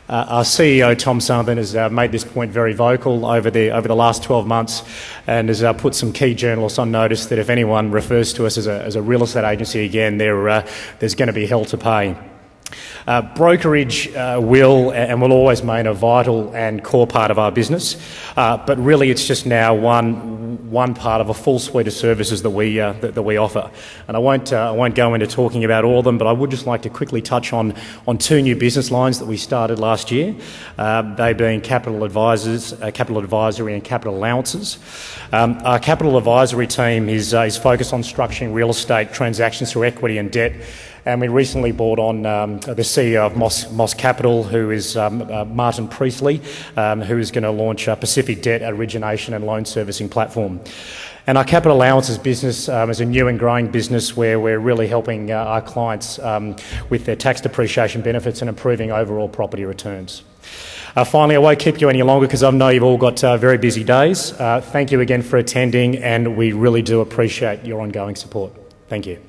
Our CEO, Tom Sutherland, has made this point very vocal over the last 12 months and has put some key journalists on notice that if anyone refers to us as a real estate agency again, there's going to be hell to pay. Brokerage will always remain a vital and core part of our business, but really it's just now one part of a full suite of services that we offer. And I won't go into talking about all of them, but I would just like to quickly touch on two new business lines that we started last year. They being capital advisory and capital allowances. Our capital advisory team is focused on structuring real estate transactions through equity and debt. And we recently brought on the CEO of Moss Capital, who is Martin Priestley, who is going to launch a Pacific Debt Origination and Loan Servicing platform. And our capital allowances business is a new and growing business where we're really helping our clients with their tax depreciation benefits and improving overall property returns. Finally, I won't keep you any longer because I know you've all got very busy days. Thank you again for attending, and we really do appreciate your ongoing support. Thank you.